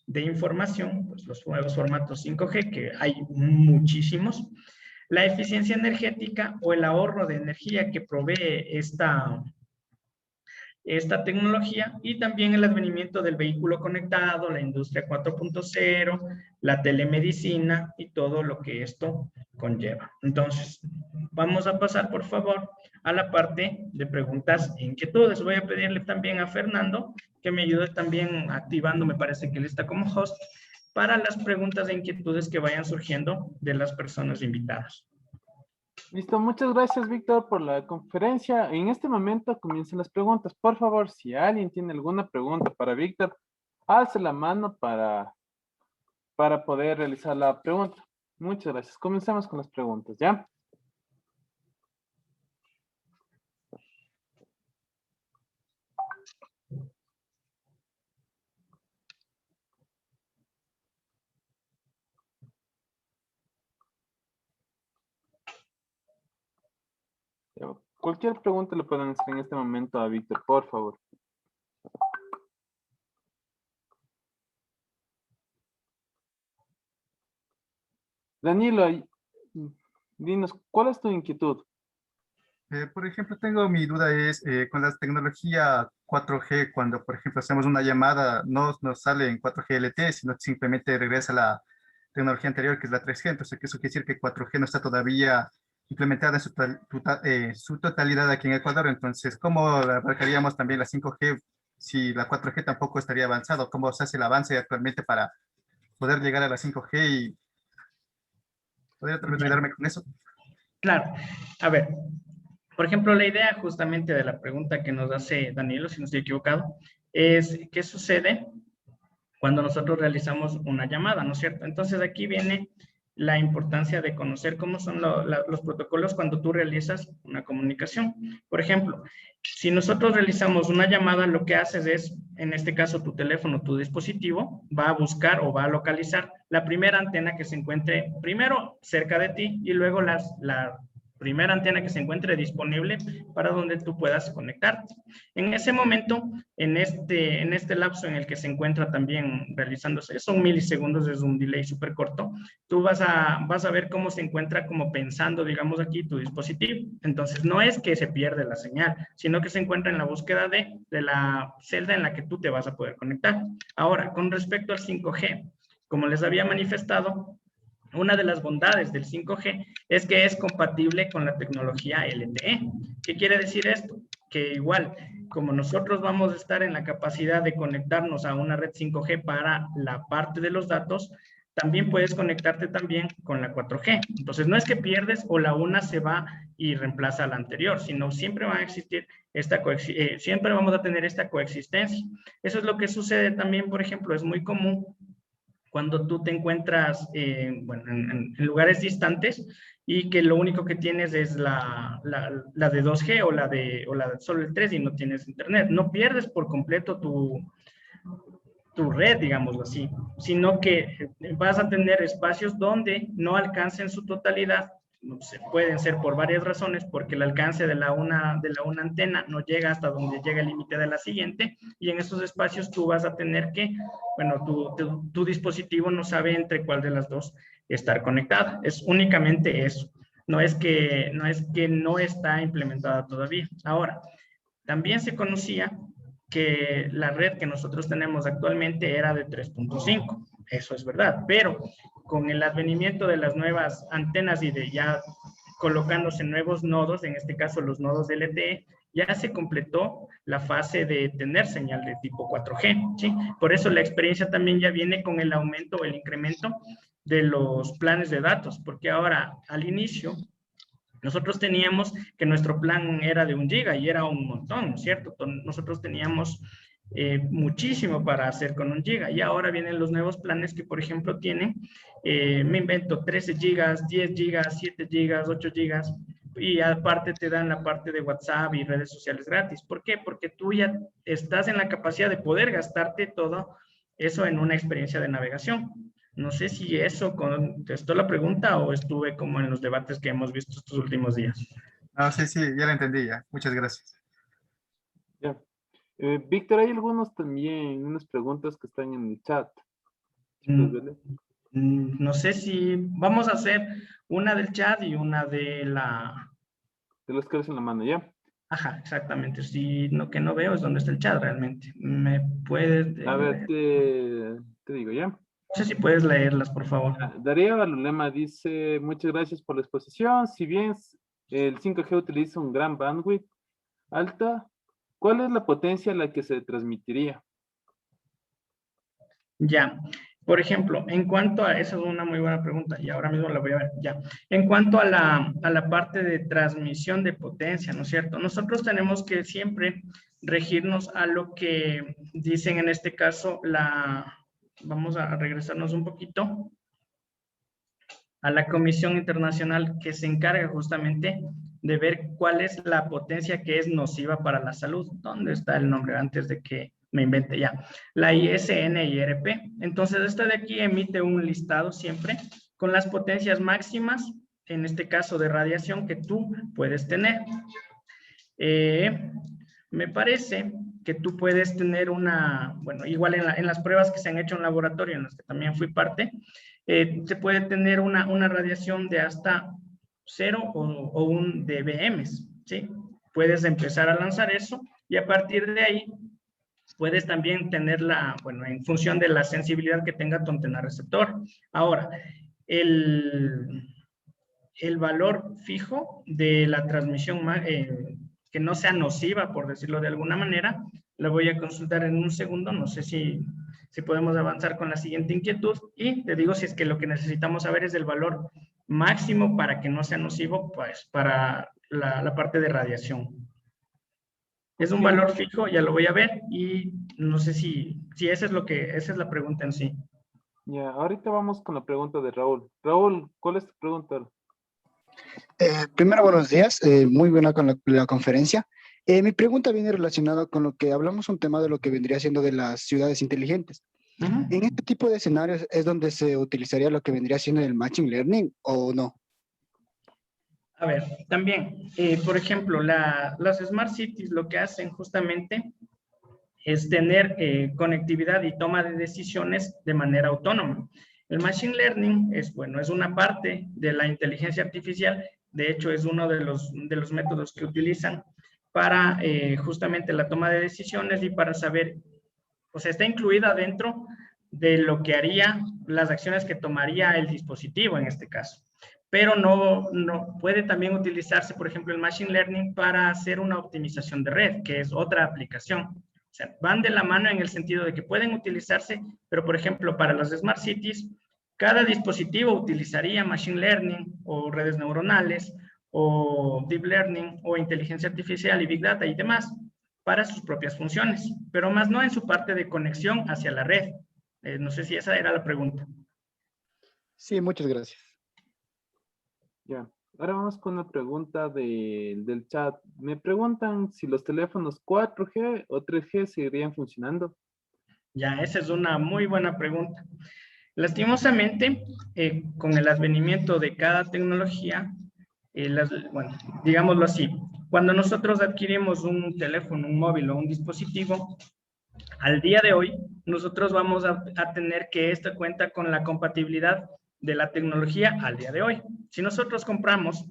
de información, pues los nuevos formatos 5G, que hay muchísimos. La eficiencia energética o el ahorro de energía que provee esta tecnología y también el advenimiento del vehículo conectado, la industria 4.0, la telemedicina y todo lo que esto conlleva. Entonces, vamos a pasar, por favor, a la parte de preguntas e inquietudes. Voy a pedirle también a Fernando que me ayude también activando, me parece que él está como host, para las preguntas e inquietudes que vayan surgiendo de las personas invitadas. Listo, muchas gracias, Víctor, por la conferencia. En este momento comienzan las preguntas. Por favor, si alguien tiene alguna pregunta para Víctor, alce la mano para poder realizar la pregunta. Muchas gracias. Comencemos con las preguntas, ¿ya? Cualquier pregunta le pueden hacer en este momento a Víctor, por favor. Danilo, dinos, ¿cuál es tu inquietud? Por ejemplo, tengo mi duda es con la tecnología 4G, cuando, por ejemplo, hacemos una llamada, no nos sale en 4G LTE, sino simplemente regresa tecnología anterior, que es la 3G. Entonces, eso quiere decir que 4G no está todavía implementada en su totalidad aquí en Ecuador. Entonces, ¿cómo abarcaríamos también la 5G si la 4G tampoco estaría avanzado? ¿Cómo se hace el avance actualmente para poder llegar a la 5G y poder tal vez Ya, ayudarme con eso? claro. A ver, por ejemplo, la idea justamente de la pregunta que nos hace Danilo, si no estoy equivocado, es ¿qué sucede cuando nosotros realizamos una llamada, ¿no es cierto? Entonces aquí viene la importancia de conocer cómo son los protocolos cuando tú realizas una comunicación. Por ejemplo, si nosotros realizamos una llamada, lo que haces es, en este caso tu teléfono, tu dispositivo, va a buscar o va a localizar la primera antena que se encuentre primero cerca de ti y luego la primera antena que se encuentre disponible para donde tú puedas conectarte. En ese momento, en este lapso en el que se encuentra también realizándose, son milisegundos, es un delay súper corto, tú vas a ver cómo se encuentra como pensando, digamos aquí, tu dispositivo. Entonces, no es que se pierde la señal, sino que se encuentra en la búsqueda de la celda en la que tú te vas a poder conectar. Ahora, con respecto al 5G, como les había manifestado, una de las bondades del 5G es que es compatible con la tecnología LTE. ¿Qué quiere decir esto? Que igual, como nosotros vamos a estar en la capacidad de conectarnos a una red 5G para la parte de los datos, también puedes conectarte también con la 4G. Entonces, no es que pierdes o la una se va y reemplaza a la anterior, sino siempre va a existir siempre vamos a tener esta coexistencia. Eso es lo que sucede también, por ejemplo, es muy común cuando tú te encuentras bueno, en lugares distantes y que lo único que tienes es la de 2G o la de solo el 3 y no tienes internet. No pierdes por completo tu red, digámoslo así, sino que vas a tener espacios donde no alcancen su totalidad. No sé, pueden ser por varias razones, porque el alcance de la una antena no llega hasta donde llega el límite de la siguiente, y en esos espacios tú vas a tener que, bueno, tu dispositivo no sabe entre cuál de las dos estar conectada. Es únicamente eso. No es que no está implementada todavía. Ahora, también se conocía que la red que nosotros tenemos actualmente era de 3.5. Eso es verdad, pero con el advenimiento de las nuevas antenas y de ya colocándose nuevos nodos, en este caso los nodos de LTE, ya se completó la fase de tener señal de tipo 4G, ¿sí? Por eso la experiencia también ya viene con el aumento o el incremento de los planes de datos, porque ahora al inicio nosotros teníamos que nuestro plan era de 1 giga y era un montón, ¿cierto? Nosotros teníamos muchísimo para hacer con 1 giga y ahora vienen los nuevos planes que, por ejemplo, tienen, me invento, 13 gigas, 10 gigas, 7 gigas, 8 gigas y aparte te dan la parte de WhatsApp y redes sociales gratis. ¿Por qué? Porque tú ya estás en la capacidad de poder gastarte todo eso en una experiencia de navegación. No sé si eso contestó la pregunta o estuve como en los debates que hemos visto estos últimos días. No, sí, sí, ya la entendí ya. Muchas gracias. Ya. Víctor, hay algunos también, unas preguntas que están en el chat. No sé si vamos a hacer una del chat y una de la... De los que en la mano, ¿ya? Ajá, exactamente. Si lo que no veo es dónde está el chat realmente. ¿Me puedes... A ver, te digo, ¿ya? No sé si puedes leerlas, por favor. Darío Alulema dice, muchas gracias por la exposición. Si bien el 5G utiliza un gran bandwidth alta, ¿cuál es la potencia a la que se transmitiría? Ya. Por ejemplo, en cuanto a, esa es una muy buena pregunta y ahora mismo la voy a ver, ya. En cuanto a la parte de transmisión de potencia, ¿no es cierto? Nosotros tenemos que siempre regirnos a lo que dicen en este caso vamos a regresarnos un poquito a la Comisión Internacional que se encarga justamente de ver cuál es la potencia que es nociva para la salud. ¿Dónde está el nombre antes de que me invente ya? La ISNIRP. Entonces, esta de aquí emite un listado siempre con las potencias máximas, en este caso de radiación, que tú puedes tener. Me parece que tú puedes tener bueno, igual en las pruebas que se han hecho en laboratorio, en las que también fui parte, se puede tener una radiación de hasta 0 o 1 dBm, ¿sí? Puedes empezar a lanzar eso y a partir de ahí puedes también tenerla, bueno, en función de la sensibilidad que tenga tu antena receptor. Ahora, el valor fijo de la transmisión que no sea nociva, por decirlo de alguna manera, lo voy a consultar en un segundo. No sé si podemos avanzar con la siguiente inquietud. Y te digo si es que lo que necesitamos saber es el valor máximo para que no sea nocivo, pues, para la parte de radiación. Es un valor fijo, ya lo voy a ver, y no sé si esa es la pregunta en sí. Ya, ahorita vamos con la pregunta de Raúl. Raúl, ¿cuál es tu pregunta? Primero, buenos días. Muy buena con la conferencia. Mi pregunta viene relacionada con lo que hablamos, un tema de lo que vendría siendo de las ciudades inteligentes. En este tipo de escenarios es donde se utilizaría lo que vendría siendo el Machine Learning, ¿o no? A ver, también, por ejemplo, las Smart Cities lo que hacen justamente es tener conectividad y toma de decisiones de manera autónoma. El Machine Learning es, bueno, es una parte de la inteligencia artificial. De hecho, es uno de los métodos que utilizan para justamente la toma de decisiones y para saber, o sea, está incluida dentro de lo que haría, las acciones que tomaría el dispositivo en este caso. Pero no puede también utilizarse, por ejemplo, el Machine Learning para hacer una optimización de red, que es otra aplicación. O sea, van de la mano en el sentido de que pueden utilizarse, pero por ejemplo, para las Smart Cities, cada dispositivo utilizaría Machine Learning o redes neuronales o Deep Learning o inteligencia artificial y Big Data y demás para sus propias funciones, pero más no en su parte de conexión hacia la red. No sé si esa era la pregunta. Sí, muchas gracias. Ya, ahora vamos con la pregunta del chat. Me preguntan si los teléfonos 4G o 3G seguirían funcionando. Ya, esa es una muy buena pregunta. Lastimosamente, con el advenimiento de cada tecnología, bueno, digámoslo así, cuando nosotros adquirimos un teléfono, un móvil o un dispositivo, al día de hoy, nosotros vamos a tener que esta cuenta con la compatibilidad de la tecnología al día de hoy. Si nosotros compramos,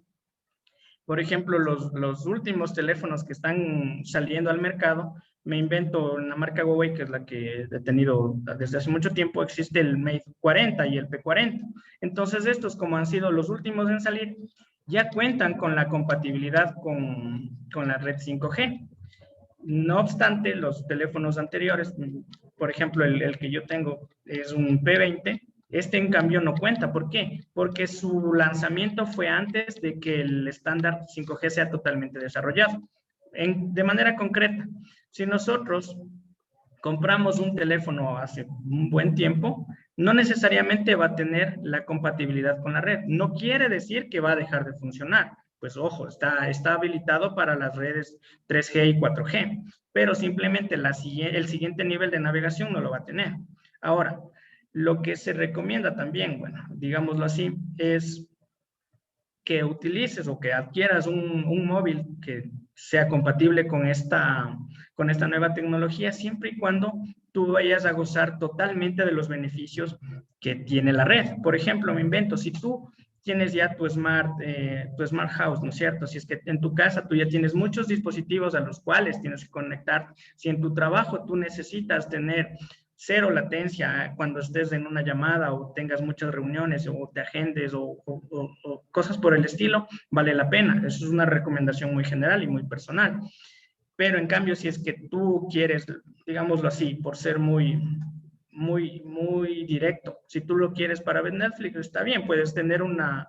por ejemplo, los últimos teléfonos que están saliendo al mercado, me invento una marca Huawei, que es la que he tenido desde hace mucho tiempo, existe el Mate 40 y el P40. Entonces, estos, como han sido los últimos en salir, ya cuentan con la compatibilidad con la red 5G. No obstante, los teléfonos anteriores, por ejemplo, el que yo tengo es un P20, este en cambio no cuenta. ¿Por qué? Porque su lanzamiento fue antes de que el estándar 5G sea totalmente desarrollado. De manera concreta, si nosotros compramos un teléfono hace un buen tiempo, no necesariamente va a tener la compatibilidad con la red. No quiere decir que va a dejar de funcionar. Pues ojo, está habilitado para las redes 3G y 4G, pero simplemente el siguiente nivel de navegación no lo va a tener. Ahora, lo que se recomienda también, bueno, digámoslo así, es que utilices o que adquieras un móvil que sea compatible con esta nueva tecnología, siempre y cuando tú vayas a gozar totalmente de los beneficios que tiene la red. Por ejemplo, me invento, si tú tienes ya tu smart house, ¿no es cierto? Si es que en tu casa tú ya tienes muchos dispositivos a los cuales tienes que conectar, si en tu trabajo tú necesitas tener cero latencia cuando estés en una llamada o tengas muchas reuniones o te agendes o cosas por el estilo, vale la pena. Eso es una recomendación muy general y muy personal. Pero en cambio, si es que tú quieres, digámoslo así, por ser muy directo, si tú lo quieres para ver Netflix, está bien, puedes tener una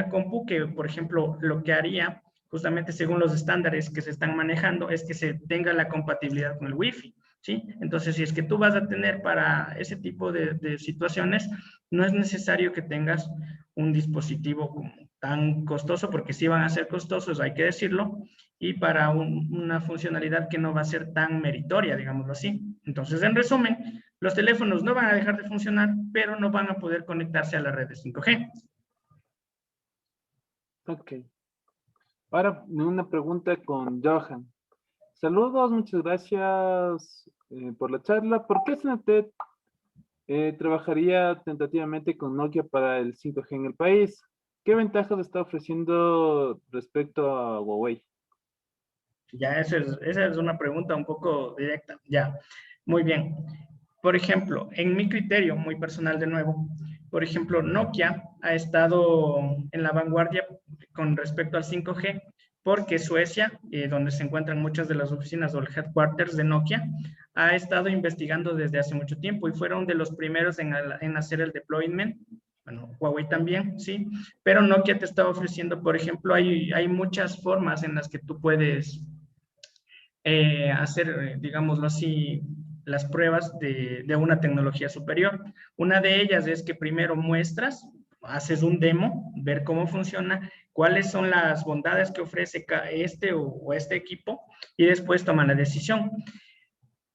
compu que, por ejemplo, lo que haría, justamente según los estándares que se están manejando, es que se tenga la compatibilidad con el Wi-Fi. ¿Sí? Entonces, si es que tú vas a tener para ese tipo de situaciones, no es necesario que tengas un dispositivo como tan costoso, porque sí van a ser costosos, hay que decirlo, y para una funcionalidad que no va a ser tan meritoria, digámoslo así. Entonces, en resumen, los teléfonos no van a dejar de funcionar, pero no van a poder conectarse a la red de 5G. Ok. Ahora una pregunta con Johan. Saludos, muchas gracias por la charla. ¿Por qué Senatet trabajaría tentativamente con Nokia para el 5G en el país? ¿Qué ventajas está ofreciendo respecto a Huawei? Ya, esa es una pregunta un poco directa. Ya, Muy bien. Por ejemplo, en mi criterio muy personal de nuevo, por ejemplo, Nokia ha estado en la vanguardia con respecto al 5G, porque Suecia, donde se encuentran muchas de las oficinas o el headquarters de Nokia, ha estado investigando desde hace mucho tiempo y fueron de los primeros en hacer el deployment. Bueno, Huawei también, sí, pero Nokia te estaba ofreciendo, por ejemplo, hay muchas formas en las que tú puedes hacer, digámoslo así, las pruebas de una tecnología superior. Una de ellas es que primero muestras, haces un demo, ver cómo funciona, cuáles son las bondades que ofrece este o este equipo y después toman la decisión.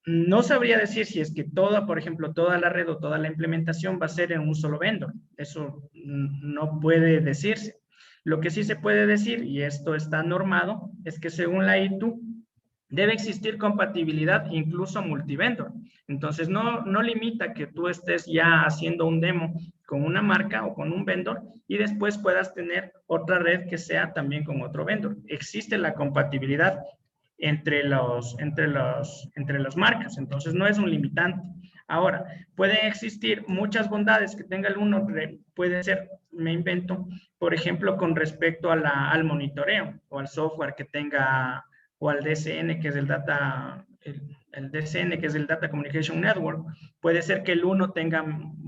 No sabría decir si es que toda, por ejemplo, toda la red o toda la implementación va a ser en un solo vendor. Eso no puede decirse. Lo que sí se puede decir, y esto está normado, es que según la ITU, debe existir compatibilidad incluso multivendor. Entonces, no limita que tú estés ya haciendo un demo con una marca o con un vendor y después puedas tener otra red que sea también con otro vendor. Existe la compatibilidad entre las marcas, entonces no es un limitante. Ahora, pueden existir muchas bondades que tenga el uno, puede ser, me invento, por ejemplo, con respecto al monitoreo o al software que tenga, o al DCN, que es el DCN, que es el Data Communication Network. Puede ser que el uno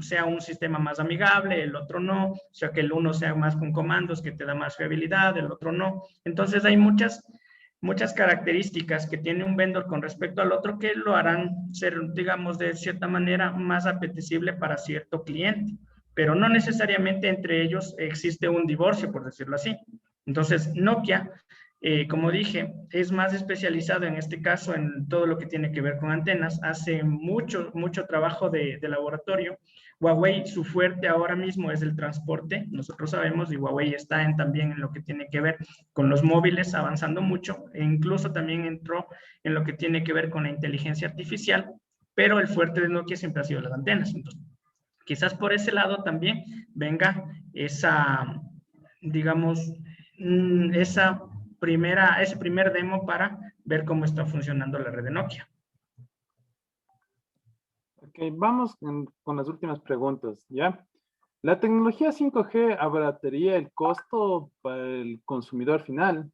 sea un sistema más amigable, el otro no, o sea, que el uno sea más con comandos, que te da más fiabilidad, el otro no. Entonces hay muchas características que tiene un vendor con respecto al otro que lo harán ser, digamos, de cierta manera más apetecible para cierto cliente, pero no necesariamente entre ellos existe un divorcio, por decirlo así. Entonces, Nokia, como dije, es más especializado en este caso en todo lo que tiene que ver con antenas, hace mucho trabajo de laboratorio. Huawei, su fuerte ahora mismo es el transporte, nosotros sabemos, y Huawei está también en lo que tiene que ver con los móviles, avanzando mucho, e incluso también entró en lo que tiene que ver con la inteligencia artificial, pero el fuerte de Nokia siempre ha sido las antenas. Entonces, quizás por ese lado también venga esa, digamos, ese primer demo para ver cómo está funcionando la red de Nokia. Ok, vamos con las últimas preguntas, ¿ya? ¿La tecnología 5G abarataría el costo para el consumidor final?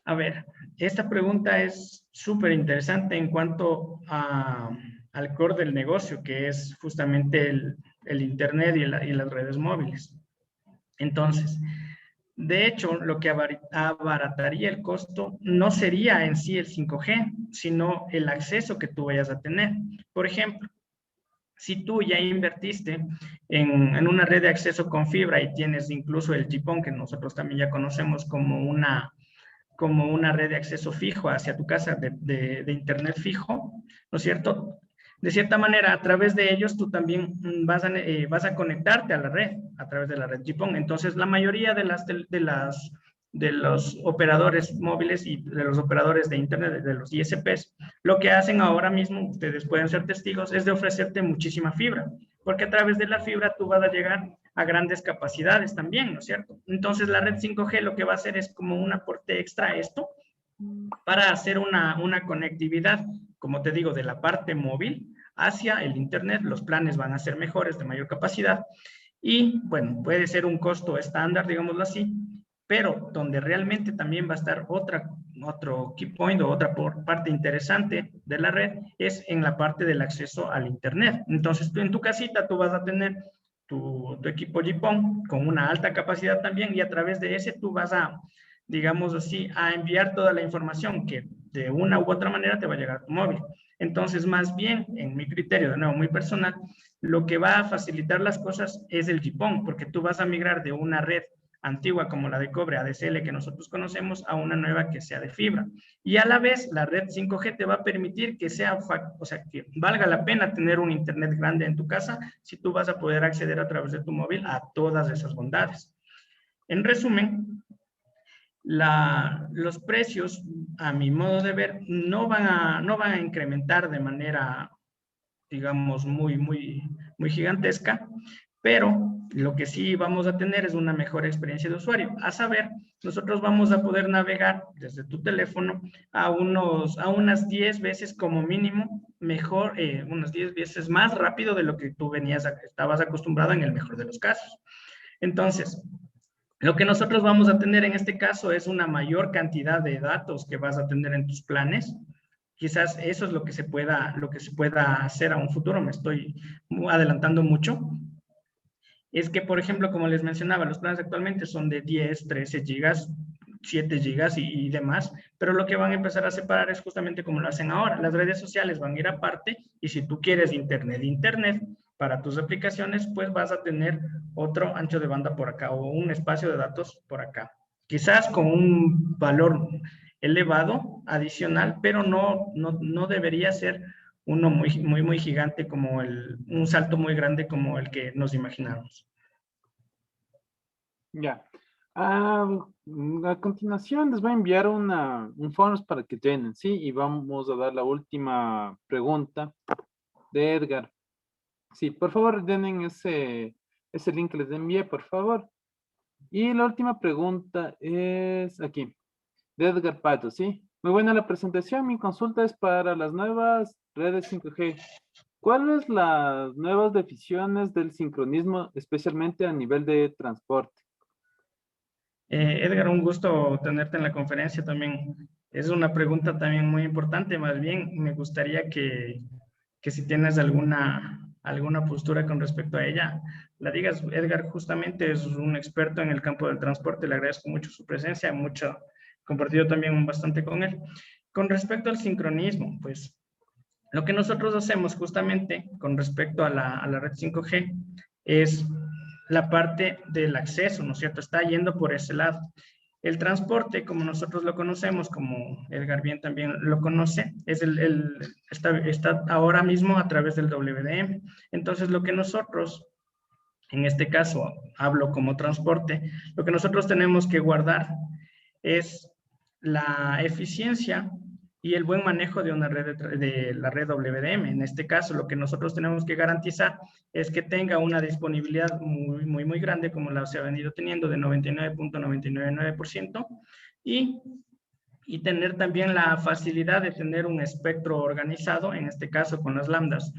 A ver, esta pregunta es súper interesante en cuanto al core del negocio, que es justamente el Internet y las redes móviles. Entonces, de hecho, lo que abarataría el costo no sería en sí el 5G, sino el acceso que tú vayas a tener. Por ejemplo, si tú ya invertiste en una red de acceso con fibra y tienes incluso el GPON, que nosotros también ya conocemos como una red de acceso fijo hacia tu casa de internet fijo, ¿no es cierto? De cierta manera, a través de ellos tú también vas a conectarte a la red, a través de la red GPON. Entonces, la mayoría de los operadores móviles y de los operadores de internet, de los ISPs, lo que hacen ahora mismo, ustedes pueden ser testigos, es de ofrecerte muchísima fibra, porque a través de la fibra tú vas a llegar a grandes capacidades también, ¿no es cierto? Entonces la red 5G lo que va a hacer es como un aporte extra a esto para hacer una conectividad, como te digo, de la parte móvil hacia el internet. Los planes van a ser mejores, de mayor capacidad y, bueno, puede ser un costo estándar, digámoslo así, pero donde realmente también va a estar otro key point o otra parte interesante de la red es en la parte del acceso al internet. Entonces, tú en tu casita tú vas a tener tu equipo GPON con una alta capacidad también y a través de ese tú vas a, digamos así, a enviar toda la información que de una u otra manera te va a llegar a tu móvil. Entonces, más bien, en mi criterio, de nuevo, muy personal, lo que va a facilitar las cosas es el GPON, porque tú vas a migrar de una red antigua como la de cobre ADSL que nosotros conocemos a una nueva que sea de fibra. Y a la vez, la red 5G te va a permitir que que valga la pena tener un internet grande en tu casa si tú vas a poder acceder a través de tu móvil a todas esas bondades. En resumen, los precios, a mi modo de ver, no van a incrementar de manera, digamos, muy gigantesca, pero lo que sí vamos a tener es una mejor experiencia de usuario. A saber, nosotros vamos a poder navegar desde tu teléfono a unas 10 veces como mínimo mejor, unas 10 veces más rápido de lo que tú estabas acostumbrado en el mejor de los casos. Entonces, lo que nosotros vamos a tener en este caso es una mayor cantidad de datos que vas a tener en tus planes. Quizás eso es lo que se pueda hacer a un futuro. Me estoy adelantando mucho. Es que, por ejemplo, como les mencionaba, los planes actualmente son de 10, 13 gigas, 7 gigas y demás, pero lo que van a empezar a separar es justamente como lo hacen ahora. Las redes sociales van a ir aparte y si tú quieres internet para tus aplicaciones, pues vas a tener otro ancho de banda por acá o un espacio de datos por acá. Quizás con un valor elevado, adicional, pero no debería ser uno muy gigante como un salto muy grande como el que nos imaginamos. Ya. A continuación les voy a enviar un forms para que llenen, ¿sí? Y vamos a dar la última pregunta de Edgar. Sí, por favor, llenen ese link que les envié, por favor. Y la última pregunta es aquí, de Edgar Pato, ¿sí? Muy buena la presentación. Mi consulta es para las nuevas redes 5G. ¿Cuáles las nuevas definiciones del sincronismo, especialmente a nivel de transporte? Edgar, un gusto tenerte en la conferencia también. Es una pregunta también muy importante. Más bien, me gustaría que si tienes alguna postura con respecto a ella, la digas. Edgar justamente es un experto en el campo del transporte. Le agradezco mucho su presencia, compartido también bastante con él. Con respecto al sincronismo, pues lo que nosotros hacemos justamente con respecto a la red 5G es la parte del acceso, ¿no es cierto? Está yendo por ese lado. El transporte, como nosotros lo conocemos, como Edgar bien también lo conoce, está ahora mismo a través del WDM. Entonces, lo que nosotros, en este caso, hablo como transporte, lo que nosotros tenemos que guardar es la eficiencia y el buen manejo de la red WDM. En este caso, lo que nosotros tenemos que garantizar es que tenga una disponibilidad muy grande, como la se ha venido teniendo, de 99.999%, y tener también la facilidad de tener un espectro organizado, en este caso con las lambdas.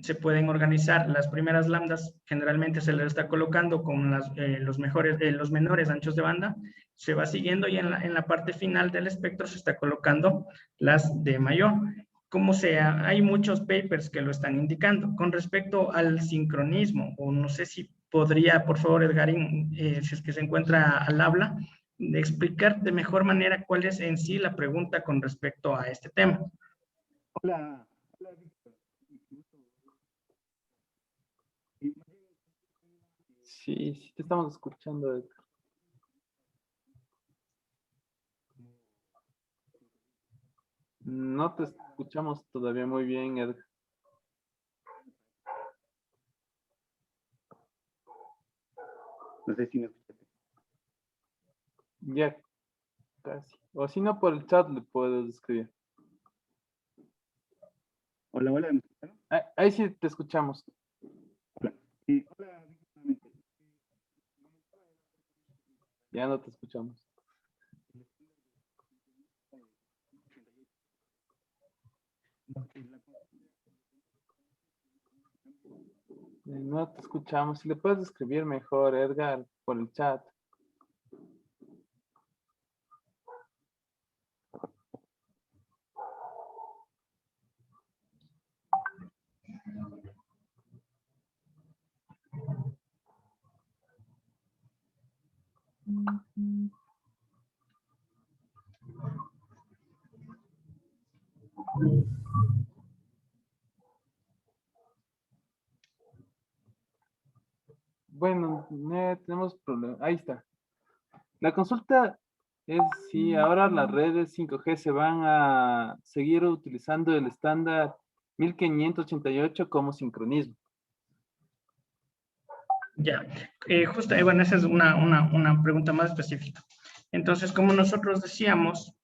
Se pueden organizar las primeras lambdas, generalmente se les está colocando con los menores anchos de banda, se va siguiendo y en la parte final del espectro se está colocando las de mayor. Como sea, hay muchos papers que lo están indicando. Con respecto al sincronismo, o no sé si podría, por favor, Edgarín, si es que se encuentra al habla, de explicar de mejor manera cuál es en sí la pregunta con respecto a este tema. Hola, Víctor. Sí, te estamos escuchando, Edgar. No te escuchamos todavía muy bien, Edgar. No sé si me escuchas. Ya, casi. O si no, por el chat le puedes escribir. Hola, hola. ¿Me escucharon? Ahí sí te escuchamos. Hola. Sí, hola, Víctor. Ya no te escuchamos. No te escuchamos. Si le puedes escribir mejor, Edgar, por el chat. Bueno, tenemos problemas. Ahí está. La consulta es si ahora las redes 5G se van a seguir utilizando el estándar 1588 como sincronismo. Ya, justo, bueno, esa es una pregunta más específica. Entonces, como nosotros decíamos,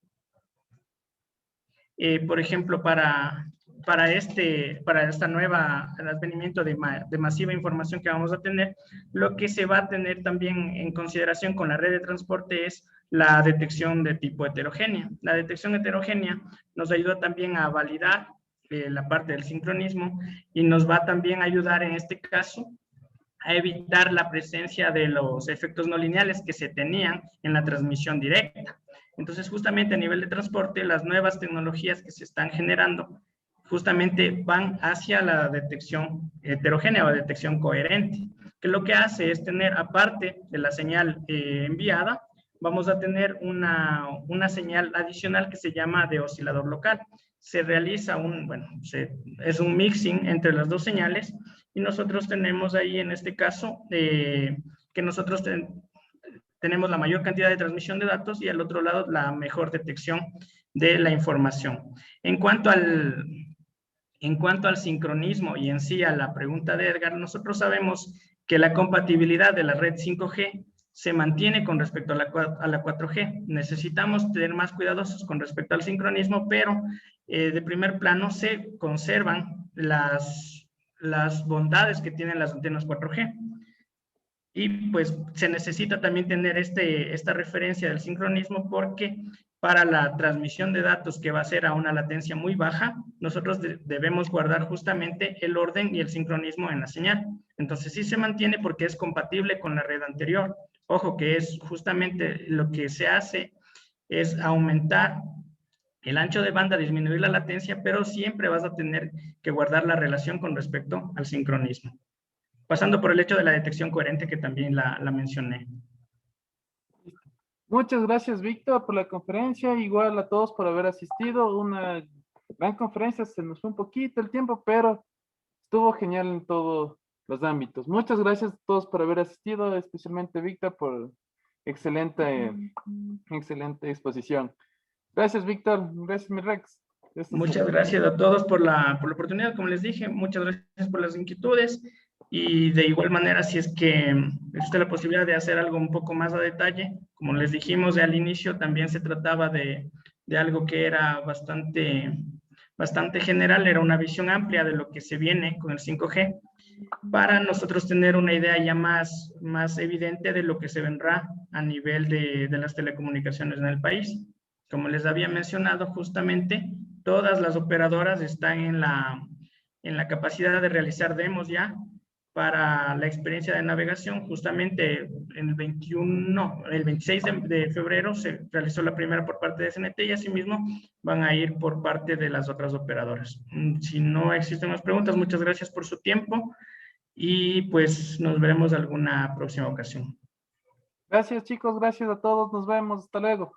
por ejemplo, para para esta nueva, el advenimiento de masiva información que vamos a tener, lo que se va a tener también en consideración con la red de transporte es la detección de tipo heterogénea. La detección heterogénea nos ayuda también a validar la parte del sincronismo y nos va también a ayudar en este caso a evitar la presencia de los efectos no lineales que se tenían en la transmisión directa. Entonces, justamente a nivel de transporte, las nuevas tecnologías que se están generando justamente van hacia la detección heterogénea o detección coherente, que lo que hace es tener, aparte de la señal enviada, vamos a tener una señal adicional que se llama de oscilador local. Se realiza es un mixing entre las dos señales y nosotros tenemos ahí en este caso que nosotros tenemos la mayor cantidad de transmisión de datos y al otro lado la mejor detección de la información. En cuanto al sincronismo y en sí a la pregunta de Edgar, nosotros sabemos que la compatibilidad de la red 5G se mantiene con respecto a la 4G. Necesitamos tener más cuidadosos con respecto al sincronismo, pero de primer plano se conservan las bondades que tienen las antenas 4G. Y pues se necesita también tener esta referencia del sincronismo porque para la transmisión de datos que va a ser a una latencia muy baja, nosotros debemos guardar justamente el orden y el sincronismo en la señal. Entonces sí se mantiene porque es compatible con la red anterior. Ojo que es justamente lo que se hace es aumentar el ancho de banda, disminuir la latencia, pero siempre vas a tener que guardar la relación con respecto al sincronismo. Pasando por el hecho de la detección coherente que también la mencioné. Muchas gracias, Víctor, por la conferencia. Igual a todos por haber asistido. Una gran conferencia, se nos fue un poquito el tiempo, pero estuvo genial en todos los ámbitos. Muchas gracias a todos por haber asistido, especialmente Víctor por excelente exposición. Gracias, Víctor. Gracias, mi Rex. Muchas gracias a todos por la oportunidad, como les dije. Muchas gracias por las inquietudes. Y de igual manera, si es que existe la posibilidad de hacer algo un poco más a detalle, como les dijimos al inicio, también se trataba de algo que era bastante general, era una visión amplia de lo que se viene con el 5G, para nosotros tener una idea ya más evidente de lo que se vendrá a nivel de las telecomunicaciones en el país. Como les había mencionado, justamente todas las operadoras están en la capacidad de realizar demos ya para la experiencia de navegación. Justamente el 26 de febrero se realizó la primera por parte de SNT y asimismo van a ir por parte de las otras operadoras. Si no existen más preguntas, muchas gracias por su tiempo y pues nos veremos alguna próxima ocasión. Gracias, chicos. Gracias a todos. Nos vemos. Hasta luego.